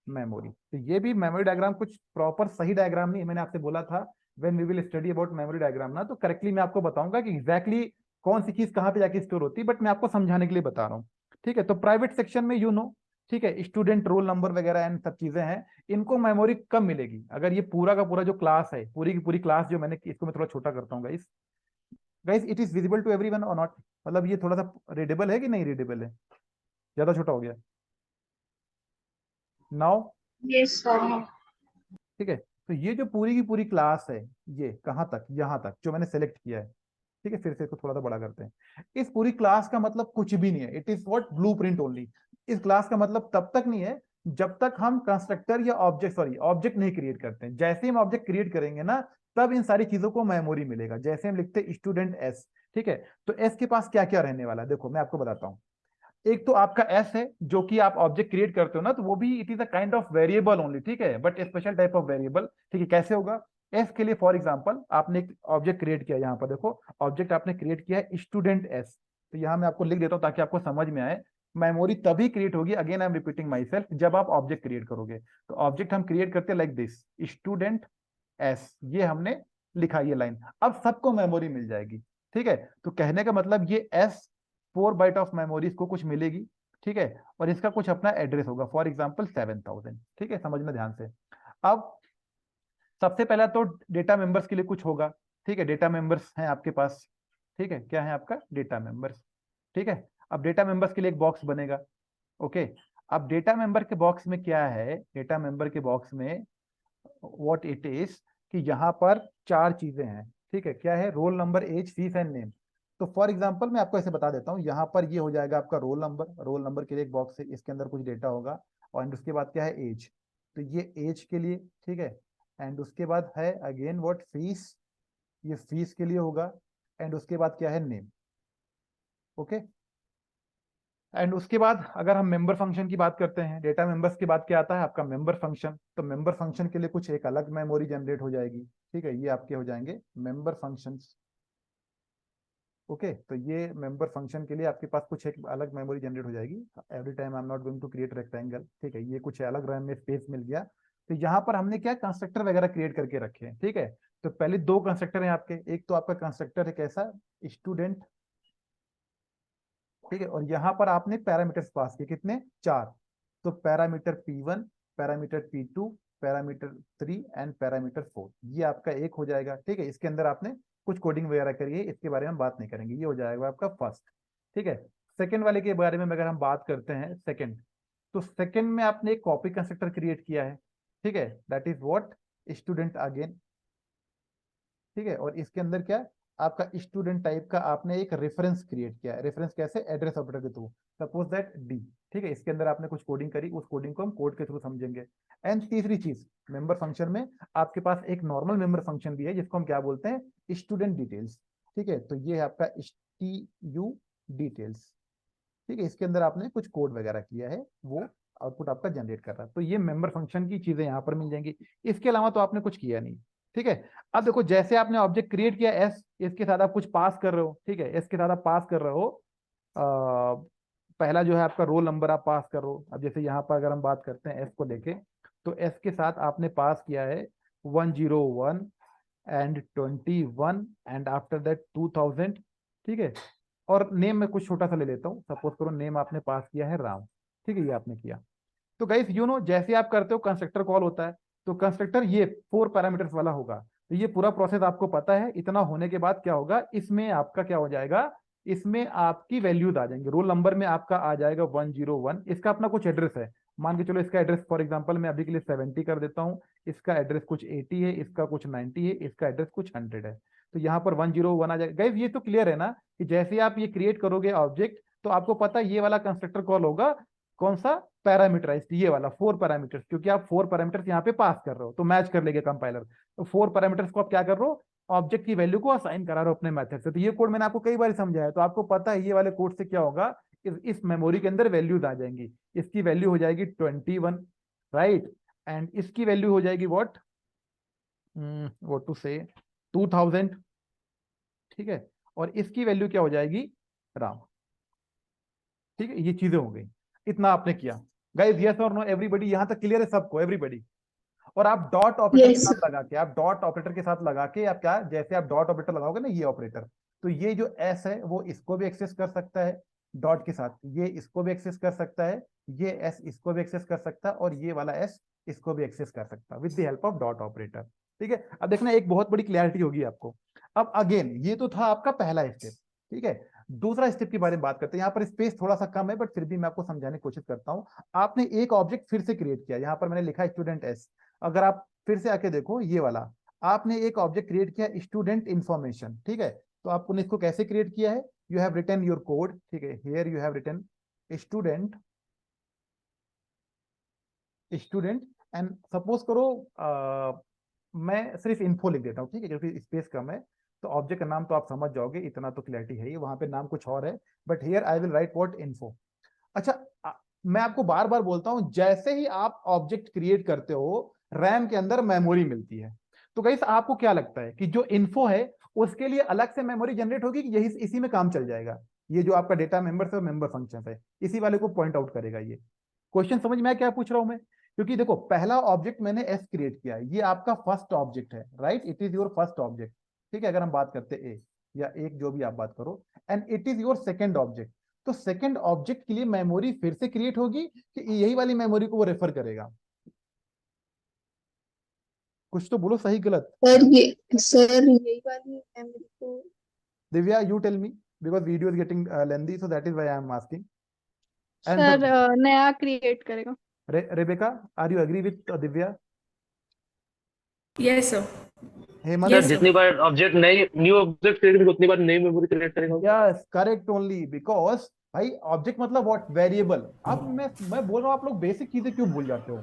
मेमोरी। तो ये भी मेमोरी डायग्राम कुछ प्रॉपर सही डायग्राम नहीं है, मैंने आपसे बोला था when we will study about memory diagram ना, तो करेक्टली मैं आपको बताऊंगा कि एग्जैक्टली कौन सी चीज कहाँ पे जाके स्टोर होती है, बट मैं आपको समझाने के लिए बता रहा हूँ, ठीक है। तो प्राइवेट सेक्शन में यू नो, ठीक है, स्टूडेंट रोल नंबर वगैरह एंड सब चीजें हैं, इनको मेमोरी कम मिलेगी अगर ये पूरा का पूरा जो क्लास है, पूरी की पूरी क्लास जो मैंने, इसको मैं थोड़ा छोटा करता हूँ guys. Guys it is visible to everyone और नॉट, मतलब ये थोड़ा सा रीडेबल है कि नहीं रीडेबल है, ज्यादा छोटा हो गया नाउ? Yes, sir. ठीक है, तो ये जो पूरी की पूरी क्लास है, ये कहाँ तक, यहाँ तक जो मैंने सेलेक्ट किया है, ठीक है, फिर से इसको थोड़ा सा बड़ा करते हैं। इस पूरी क्लास का मतलब कुछ भी नहीं है, it is what blueprint only. इस क्लास का मतलब तब तक नहीं है जब तक हम कंस्ट्रक्टर या ऑब्जेक्ट नहीं क्रिएट करते हैं। जैसे हम ऑब्जेक्ट क्रिएट करेंगे ना, तब इन सारी चीजों को मेमोरी मिलेगा। जैसे हम लिखते हैं स्टूडेंट एस, ठीक है, तो एस के पास क्या क्या रहने वाला है, देखो मैं आपको बताता हूँ। एक तो आपका एस है, जो कि आप ऑब्जेक्ट क्रिएट करते हो ना, तो वो भी it is a kind of variable only, ठीक है, but special type of variable. ठीक है, कैसे होगा? एस के लिए फॉर एग्जांपल आपने एक ऑब्जेक्ट क्रिएट किया, यहाँ पर देखो ऑब्जेक्ट आपने क्रिएट किया है स्टूडेंट एस, तो यहाँ मैं आपको लिख देता हूँ ताकि आपको समझ में आए। मेमोरी तभी क्रिएट होगी, again I am repeating my self, जब आप ऑब्जेक्ट क्रिएट करोगे। तो ऑब्जेक्ट हम क्रिएट करते हैं लाइक दिस, स्टूडेंट एस, ये हमने लिखा ये लाइन, अब सबको मेमोरी मिल जाएगी। ठीक है, तो कहने का मतलब ये एस 4 बाइट ऑफ मेमोरी इसको कुछ मिलेगी, ठीक है, और इसका कुछ अपना एड्रेस होगा, फॉर एग्जांपल 7000। ठीक है, समझना ध्यान से। अब सबसे पहला तो डेटा मेंबर्स के लिए कुछ होगा, ठीक है, डेटा मेंबर्स हैं आपके पास, ठीक है, क्या है आपका डेटा मेंबर्स, ठीक है। अब डेटा मेंबर्स के लिए एक बॉक्स बनेगा, ओके। अब डेटा मेंबर के बॉक्स में क्या है, डेटा मेंबर के बॉक्स में व्हाट इट इज कि यहाँ पर 4 चीजें हैं, ठीक है, क्या है, roll number, age, fees and name. तो फॉर एग्जांपल मैं आपको ऐसे बता देता हूँ, यहाँ पर ये हो जाएगा आपका रोल नंबर, रोल नंबर के लिए एक बॉक्स है, इसके अंदर कुछ डेटा होगा, और उसके बाद क्या है, एज, तो ये एज के लिए, ठीक है, एंड उसके बाद है अगेन व्हाट, फीस, ये फीस के लिए होगा, एंड उसके बाद क्या है, नेम, ओके। एंड उसके बाद अगर हम मेंबर फंक्शन की बात करते हैं, डेटा मेंबर्स के बाद क्या आता है आपका मेंबर फंक्शन, तो मेंबर फंक्शन के लिए कुछ एक अलग मेमोरी जनरेट हो जाएगी, ठीक है, ये आपके हो जाएंगे मेंबर फंक्शंस, ओके। तो ये मेंबर फंक्शन के लिए आपके पास कुछ एक अलग मेमोरी जनरेट हो जाएगी। Every time I am not going to create rectangle, ठीक है, ये कुछ अलग रैम में स्पेस मिल गया। तो यहाँ पर हमने क्या कंस्ट्रक्टर वगैरह क्रिएट करके रखे हैं, ठीक है। तो पहले 2 कंस्ट्रक्टर हैं आपके, एक तो आपका कंस्ट्रक्टर है कैसा, स्टूडेंट, ठीक है, और यहाँ पर आपने पैरामीटर्स पास किए, कितने, 4। तो parameter P1, parameter P2, parameter 3 and parameter 4, ये आपका एक हो जाएगा, ठीक है। इसके अंदर आपने कुछ कोडिंग वगैरह करी है, इसके बारे में बात नहीं करेंगे, ये हो जाएगा आपका फर्स्ट, ठीक है। सेकंड वाले के बारे में अगर हम बात करते हैं, सेकंड, तो सेकंड में आपने एक कॉपी कंस्ट्रक्टर क्रिएट किया है, ठीक है, that is what, student again, ठीक है, और इसके अंदर क्या, आपका स्टूडेंट टाइप का आपने एक रेफरेंस क्रिएट किया है। रेफरेंस कैसे, एड्रेस ऑपरेटर के थ्रू, सपोज दैट डी, ठीक है, इसके अंदर आपने कुछ कोडिंग करी, उस कोडिंग को हम कोड के थ्रू समझेंगे। एंड तीसरी चीज, मेंबर फंक्शन में आपके पास एक नॉर्मल मेंबर फंक्शन भी है, जिसको हम क्या बोलते हैं, स्टूडेंट डिटेल्स, ठीक है, तो ये है आपका STU डिटेल्स, ठीक है, इसके अंदर आपने कुछ कोड वगैरह किया है, वो आउटपुट आपका जनरेट कर रहा है। तो ये मेंबर फंक्शन की चीजें यहाँ पर मिल जाएंगी, इसके अलावा तो आपने कुछ किया नहीं, ठीक है। अब देखो, जैसे आपने ऑब्जेक्ट क्रिएट किया एस, इसके साथ आप कुछ पास कर रहे हो, ठीक है, एस के साथ आप पास कर रहे हो, पहला जो है आपका रोल नंबर आप पास कर रहे हो। अब जैसे यहाँ पर अगर हम बात करते हैं एस को लेके, तो एस के साथ आपने पास किया है 101 एंड 21 एंड आफ्टर दैट 2000, ठीक है। और नेम में कुछ छोटा सा ले लेता हूँ, सपोज करो नेम आपने पास किया है राम, ठीक है, ये आपने किया। तो गाइस यू नो, जैसे आप करते हो कंस्ट्रक्टर कॉल होता है, तो कंस्ट्रक्टर ये 4 पैरामीटर्स वाला होगा। तो ये पूरा प्रोसेस आपको पता है। इतना होने के बाद क्या होगा, इसमें आपका क्या हो जाएगा, इसमें आपकी वैल्यूज आ जाएंगे। रोल नंबर में आपका आ जाएगा 101, इसका अपना कुछ एड्रेस है, मान के चलो इसका एड्रेस फॉर एग्जांपल मैं अभी के लिए 70 कर देता हूँ, इसका एड्रेस कुछ 80 है, इसका कुछ 90 है, इसका एड्रेस कुछ 100 है, तो यहाँ पर 101 आ जाएगा। गाइस ये तो क्लियर है ना कि जैसे आप ये क्रिएट करोगे ऑब्जेक्ट, तो आपको पता है ये वाला कंस्ट्रक्टर कॉल होगा कौन सा, पैरामीटराइज्ड, ये वाला 4 पैरामीटर्स, क्योंकि आप 4 पैरामीटर्स यहाँ पे पास कर रहे हो, तो मैच कर लेंगे कंपाइलर। तो 4 पैरामीटर्स को आप क्या कर रहे हो, ऑब्जेक्ट की वैल्यू को असाइन करा रहे हो अपने मेथड से। तो ये कोड मैंने आपको कई बार समझाया है, तो आपको पता है ये वाले कोड से क्या होगा, इस मेमोरी के अंदर वैल्यूज आ जाएंगी। इसकी वैल्यू हो जाएगी 21, राइट, एंड इसकी वैल्यू हो जाएगी व्हाट टू से 2000, ठीक है, और इसकी वैल्यू क्या हो जाएगी, राम, ठीक है। ये चीजें हो गई, इतना आपने किया। गाइस यस और नो एवरीबॉडी, यहां तक क्लियर है सबको, एवरीबॉडी? और आप डॉट ऑपरेटर के Yes, साथ लगा के, आप डॉट ऑपरेटर के साथ लगा के, आप क्या, जैसे आप डॉट ऑपरेटर लगाओगे ना, ये ऑपरेटर, तो ये जो एस है वो इसको भी एक्सेस कर सकता है, डॉट के साथ ये इसको भी एक्सेस कर सकता है, ये एस इसको भी एक्सेस कर सकता है, और ये वाला एस इसको भी एक्सेस कर सकता है with the help of dot operator. ठीक है, अब देखना एक बहुत बड़ी क्लैरिटी होगी आपको। अब अगेन ये तो था आपका पहला स्टेप। ठीक है, दूसरा स्टेप के बारे में बात करते हैं। यहाँ पर स्पेस थोड़ा सा कम है बट फिर भी मैं आपको समझाने की कोशिश करता हूँ। आपने एक ऑब्जेक्ट फिर से क्रिएट किया, यहाँ पर मैंने लिखा स्टूडेंट एस। अगर आप फिर से आके देखो ये वाला, आपने एक ऑब्जेक्ट क्रिएट किया स्टूडेंट इंफॉर्मेशन। ठीक है, तो आपने इसको कैसे क्रिएट किया है, you have written your code. ठीक है, here you have written student and suppose करो मैं सिर्फ इन्फो लिख देता हूँ। ठीक है, क्योंकि स्पेस कम है तो ऑब्जेक्ट का नाम तो आप समझ जाओगे, इतना तो क्लैरिटी है ही, वहां पे नाम कुछ और है, but here I will write what info. अच्छा, मैं आपको बार बार बोलता हूं, जैसे ही आप ऑब्जेक्ट क्रिएट करते हो रैम के अंदर मेमोरी मिलती है। तो गाइस आपको क्या लगता है कि जो इन्फो है उसके लिए अलग से मेमोरी जनरेट होगी कि यही इसी में काम चल जाएगा? ये जो आपका डेटा मेंबर्स है, मेंबर फंक्शन है, इसी वाले को पॉइंट आउट करेगा। ये क्वेश्चन समझ में आया क्या पूछ रहा हूं मैं? क्योंकि देखो पहला ऑब्जेक्ट मैंने एस क्रिएट किया है, ये आपका फर्स्ट ऑब्जेक्ट है, right? It is your first object. ठीक है, अगर हम बात करते ए या एक जो भी आप बात करो, and it is your second object. तो सेकंड ऑब्जेक्ट के लिए मेमोरी फिर से क्रिएट होगी कि यही वाली मेमोरी को वो रेफर करेगा? कुछ तो बोलो, सही गलत। सर यही वाली मेमोरी को। Divya you tell me, because video is getting lengthy, so that is why I am asking. Sir नया क्रिएट करेगा। Rebecca, are you agree with Divya? Yes sir. Hemant? Sir Yes, sir. जितनी बार ऑब्जेक्ट नई न्यू ऑब्जेक्ट क्रिएट करेंगे उतनी बार नई memory create करेगा वो। यस, करेक्ट ओनली, बिकॉज भाई ऑब्जेक्ट मतलब व्हाट, वेरिएबल। अब मैं बोल रहा हूँ, आप लोग बेसिक चीजें क्यों भूल जाते हो?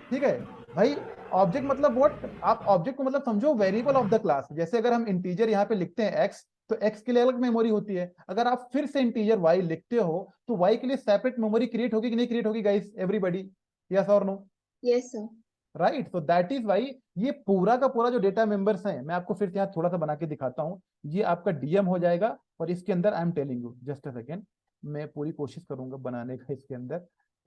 ठीक है भाई, ऑब्जेक्ट मतलब व्हाट, आप ऑब्जेक्ट को मतलब समझो वेरिएबल ऑफ द क्लास। जैसे अगर हम इंटीजर यहाँ पे लिखते हैं एक्स, तो एक्स के लिए अलग मेमोरी होती है। अगर आप फिर से इंटीजर वाई लिखते हो तो वाई के लिए सेपरेट मेमोरी क्रिएट होगी कि नहीं क्रिएट होगी गाइस, एवरीबॉडी? यस और नो? Yes sir. राइट, तो दैट इज वाई ये पूरा का पूरा जो डेटा मेंबर्स हैं, मैं आपको फिर से यहाँ थोड़ा सा बना के दिखाता हूँ। ये आपका डीएम हो जाएगा, और इसके अंदर I am telling you, just a second, मैं पूरी कोशिश करूंगा बनाने का इसके अंदर।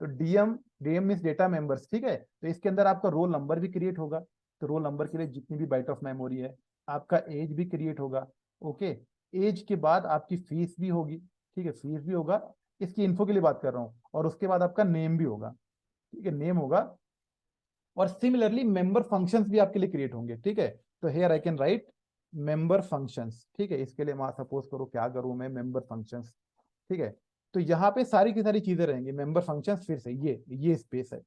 तो डीएम मीन्स डेटा मेंबर्स। ठीक है, तो इसके अंदर आपका रोल नंबर भी क्रिएट होगा, तो रोल नंबर के लिए जितनी भी बाइट ऑफ मेमोरी है, आपका एज भी क्रिएट होगा। ओके, एज के बाद आपकी फीस भी होगी। ठीक है, फीस भी होगा, इसकी इन्फो के लिए बात कर रहा हूँ। और उसके बाद आपका नेम भी होगा। ठीक है, नेम होगा, और सिमिलरली मेंबर फंक्शंस भी आपके लिए क्रिएट होंगे। ठीक है, तो here I can right member functions. ठीक है, इसके लिए मैं सपोज करो क्या करूं मैं, मेंबर फंक्शंस। ठीक है, तो यहाँ पे सारी की सारी चीजें रहेंगी मेंबर फंक्शंस। फिर से ये स्पेस है।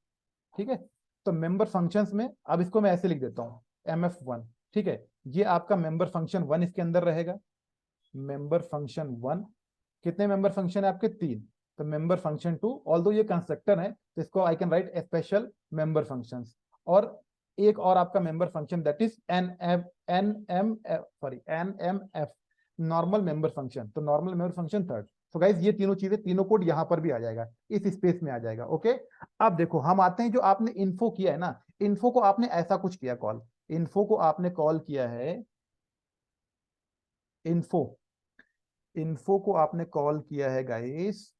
ठीक है, तो मेंबर फंक्शंस में अब इसको मैं ऐसे लिख देता हूँ mf1। ठीक है, ये आपका मेंबर फंक्शन 1 इसके अंदर रहेगा। मेंबर फंक्शन 1, कितने मेंबर फंक्शन है आपके? 3। तो मेंबर फंक्शन 2, ऑल्दो ये कंस्ट्रक्टर है तो इसको आई can right special member functions. और एक और आपका member function that is NMF, normal member function. तो नॉर्मल मेंबर फंक्शन थर्ड। तो गाइस ये तीनों चीजें, तीनों कोड यहाँ पर भी आ जाएगा, इस स्पेस में आ जाएगा। ओके, अब देखो हम आते हैं, जो आपने इन्फो किया है ना, इन्फो को आपने ऐसा कुछ किया कॉल, इन्फो को आपने कॉल किया है, इन्फो को आपने कॉल किया है गाइस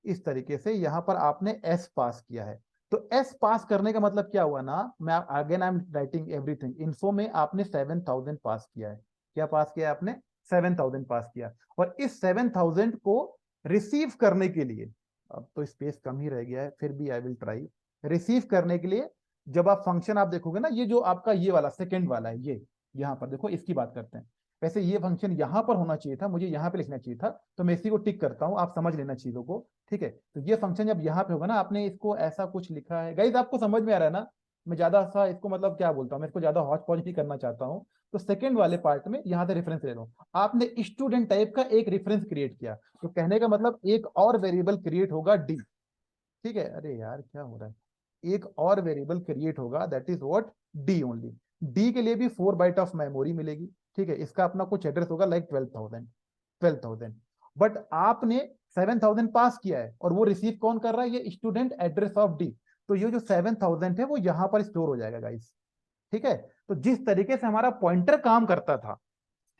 इस तरीके से। यहां पर आपने एस पास किया है। तो एस पास करने का मतलब क्या हुआ ना, मैं again I am writing everything. Info में आपने 7000 पास किया है। क्या पास किया है आपने? 7000 पास किया। और इस 7000 को रिसीव करने के लिए, अब तो स्पेस कम ही रह गया है, फिर भी आई विल ट्राई। रिसीव करने के लिए जब आप फंक्शन आप देखोगे ना, ये जो आपका ये वाला सेकेंड वाला है, ये यहां पर देखो, इसकी बात करते हैं। वैसे ये फंक्शन यहां पर होना चाहिए था, मुझे यहां पे लिखना चाहिए था, तो मैं इसी को टिक करता हूं, आप समझ लेना चीजों को। ठीक है, तो ये फंक्शन जब यहाँ पे होगा ना, आपने इसको ऐसा कुछ लिखा है गाइस, आपको समझ में आ रहा है ना? मैं ज्यादा सा इसको मतलब क्या बोलता हूँ, मैं इसको ज्यादा हॉच पॉच नहीं करना चाहता हूँ। तो सेकंड वाले पार्ट में यहाँ से रेफरेंस ले लो। आपने स्टूडेंट टाइप का एक रेफरेंस क्रिएट किया, तो कहने का मतलब एक और वेरिएबल क्रिएट होगा डी। ठीक है, अरे यार क्या हो रहा है, एक और वेरिएबल क्रिएट होगा that is what, D only. D के लिए भी 4 बाइट ऑफ मेमोरी मिलेगी। ठीक है, इसका अपना कुछ एड्रेस होगा लाइक 12,000। बट आपने 7000 पास किया है, और वो रिसीव कौन कर रहा है? ये स्टूडेंट एड्रेस ऑफ डी। तो ये जो 7000 है वो यहां पर स्टोर हो जाएगा गाइस। ठीक है, तो जिस तरीके से हमारा पॉइंटर काम करता था,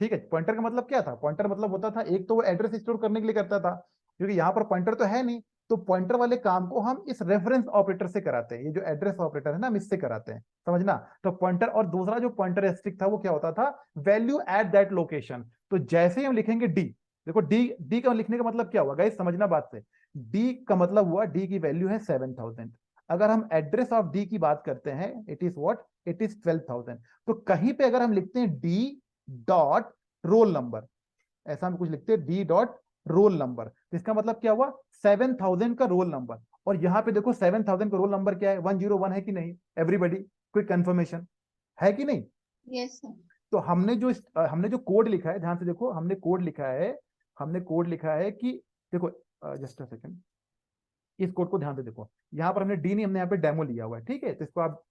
ठीक है, पॉइंटर का मतलब क्या था? पॉइंटर मतलब होता था, एक तो वो एड्रेस स्टोर करने के लिए करता था, क्योंकि यहाँ पर पॉइंटर तो है नहीं, तो पॉइंटर वाले काम को हम इस रेफरेंस ऑपरेटर से कराते हैं। ये जो एड्रेस ऑपरेटर है ना, हम इससे कराते हैं, समझना। तो पॉइंटर, और दूसरा जो पॉइंटर स्ट्रिक था वो क्या होता था? Value at that location. तो जैसे ही हम लिखेंगे डी, देखो डी डी का लिखने का मतलब क्या हुआ गाइस, समझना बात से। डी का मतलब हुआ डी की वैल्यू है 7000। अगर हम एड्रेस ऑफ डी की बात करते हैं, it is what, it is 12000। तो कहीं पे अगर हम लिखते हैं डी डॉट रोल नंबर, ऐसा हम कुछ लिखते हैं डी डॉट रोल नंबर, तो इसका मतलब क्या हुआ, 7000 का रोल नंबर। और यहां पे देखो 7000 का रोल नंबर क्या है, 101 है कि नहीं, एवरीबडी क्विक कंफर्मेशन है कि नहीं। Yes, sir. तो हमने जो कोड लिखा है, ध्यान से देखो, हमने कोड लिखा है कि देखो, जस्ट अ सेकंड, इस कोड को ध्यान से देखो, यहाँ पर हमने डी नहीं, हमने यहाँ पे डेमो लिया हुआ है, ठीक है। तो इसको आप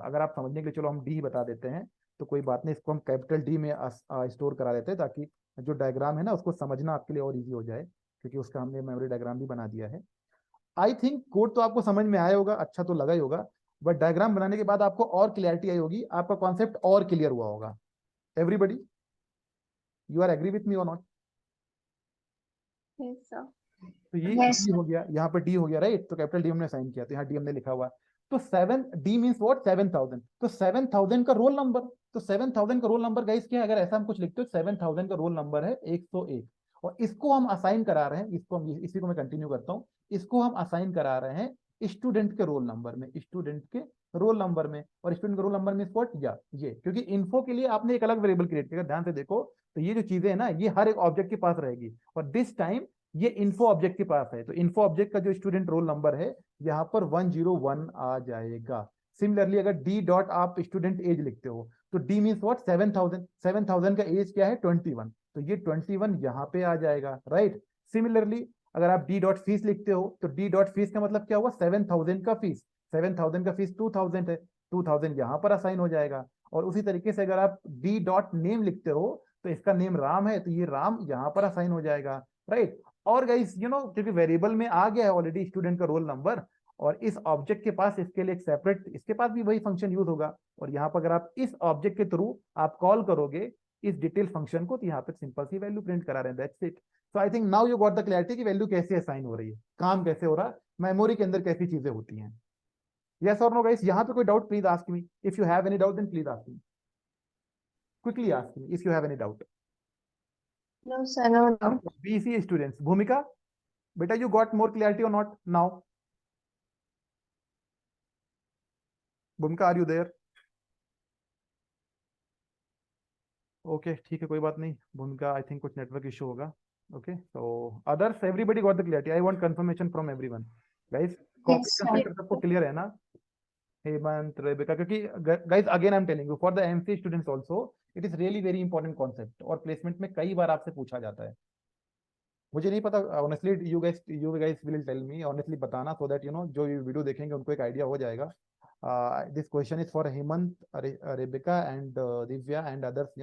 अगर आप समझने के लिए, चलो हम डी बता देते हैं, तो कोई बात नहीं, इसको हम कैपिटल डी में स्टोर करा देते हैं, ताकि जो डायग्राम है ना उसको समझना आपके लिए और इजी हो जाए, क्योंकि उसका हमने मेमोरी डायग्राम भी बना दिया है। आई थिंक कोड तो आपको समझ में आया होगा, अच्छा तो लगा ही होगा, बट डायग्राम बनाने के बाद आपको और क्लियरिटी आई होगी, आपका कॉन्सेप्ट और क्लियर हुआ होगा। Everybody, you are agree with me और नॉट। Yes, sir. तो ये Yes, डी हो गया, यहाँ पर डी हो गया, राइट। तो कैपिटल डी हमने साइन किया, तो यहाँ डी हमने लिखा हुआ। तो 7 डी मींस व्हाट, 7000। तो 7000 का रोल नंबर, तो 7000 का रोल नंबर गाइस क्या है, अगर ऐसा हम कुछ लिखते हो, 7000 का रोल नंबर है 101, और इसको हम असाइन करा रहे हैं, इसको हम, इसी को मैं कंटिन्यू करता हूँ, इसको हम असाइन करा रहे हैं स्टूडेंट के रोल नंबर में, स्टूडेंट के रोल नंबर में। और स्टूडेंट का रोल नंबर में व्हाट, या ये, क्योंकि इन्फो के लिए आपने एक अलग वेरिएबल क्रिएट किया, ध्यान से देखो, तो ये जो चीजें है ना, ये हर एक ऑब्जेक्ट के पास रहेगी, और दिस टाइम ये इन्फो ऑब्जेक्ट के पास है, तो इन्फो ऑब्जेक्ट का जो स्टूडेंट रोल नंबर है यहाँ पर 101 आ जाएगा। सिमिलरली अगर डी डॉट आप स्टूडेंट एज लिखते हो, तो डी मींस व्हाट, 7000 का एज क्या है, 21, तो ये 21 यहाँ पे आ जाएगा, राइट। सिमिलरली अगर आप डी डॉट फीस लिखते हो, तो डी डॉट फीस का मतलब क्या हुआ, 7000 का फीस, 7000 का फीस 2000 है, 2000 यहाँ पर असाइन हो जाएगा। और उसी तरीके से अगर आप डी डॉट नेम लिखते हो, तो इसका नेम राम है, तो ये राम यहाँ पर असाइन हो जाएगा, राइट। और गाइस क्योंकि वेरिएबल में आ गया है ऑलरेडी स्टूडेंट का रोल नंबर, और इस ऑब्जेक्ट के पास इसके लिए एक सेपरेट, इसके पास भी वही फंक्शन यूज होगा, और यहाँ पर अगर आप इस ऑब्जेक्ट के थ्रू आप कॉल करोगे इस डिटेल फंक्शन को, तो यहाँ पे सिंपल सी वैल्यू प्रिंट करा रहे हैं, that's it. So I think now you got the clarity कि वैल्यू कैसे असाइन हो रही है, काम कैसे हो रहा है, मेमोरी के अंदर कैसी चीजें होती हैं। यस और नो गाइस, यहाँ पे कोई doubt please ask me, if you have any doubt then please ask me, quickly ask me if you have any doubt. No, sir, no doubt. BC students, Bhumika, beta, you got more clarity or not now? Bhumika, are you there? Okay, ठीक है, कोई बात नहीं। भूमिका, I think कुछ network issue होगा। Okay, so others everybody got the clarity, I want confirmation from everyone. Guys, copy sir. Concept सबको clear है ना, हेमंत, रेबिका, क्योंकि guys again I am telling you, for the MC students also it is really very important concept, और placement में कई बार आपसे पूछा जाता है। मुझे नहीं पता honestly, you guys will tell me honestly, बताना, सो दैट जो वीडियो देखेंगे उनको एक आइडिया हो जाएगा। This question is for Hemant, Rebecca and Divya and others,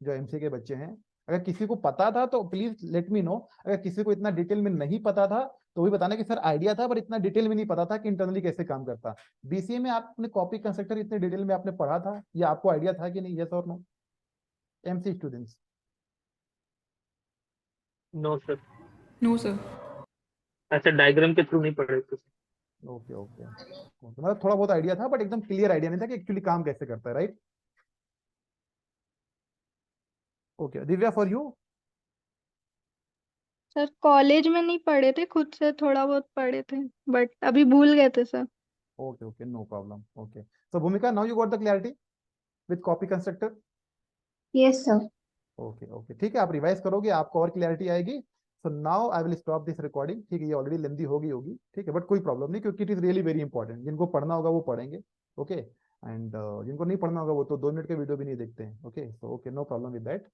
जो एमसी के बच्चे हैं। अगर किसी को पता था तो प्लीज लेट मी नो, अगर किसी को इतना डिटेल में नहीं पता था तो भी बताना कि सर आइडिया था, पर इतना डिटेल में नहीं पता था कि इंटरनली कैसे काम करता। बीसीए में आपने कॉपी कंस्ट्रक्टर इतने डिटेल में आपने पढ़ा था, या आपको आइडिया था कि नहीं, यस और no, MC students? No sir, no sir. ऐसे डायग्राम के थ्रू नहीं पढ़े थे। ओके ओके, मतलब थोड़ा बहुत आइडिया था, बट एकदम क्लियर आइडिया नहीं था कि एक्चुअली काम कैसे करता है, right. Okay, Divya for you? Sir college में नहीं पढ़े थे, खुद से थोड़ा बहुत पढ़े थे, बट अभी भूल गए थे sir. Okay okay, no problem. Okay, so Bhumika, now you got the clarity with copy constructor? Yes, sir. Okay okay, ठीक है, आप रिवाइज करोगे, आपको और क्लैरिटी आएगी। So now I will stop this recording, ठीक है, ये ऑलरेडी लेंदी होगी, ठीक है, बट कोई प्रॉब्लम नहीं, क्योंकि it is really very important. जिनको पढ़ना होगा वो पढ़ेंगे, ओके, एंड जिनको नहीं पढ़ना होगा वो तो 2 मिनट के वीडियो भी नहीं देखते हैं, okay, so okay, no problem with that.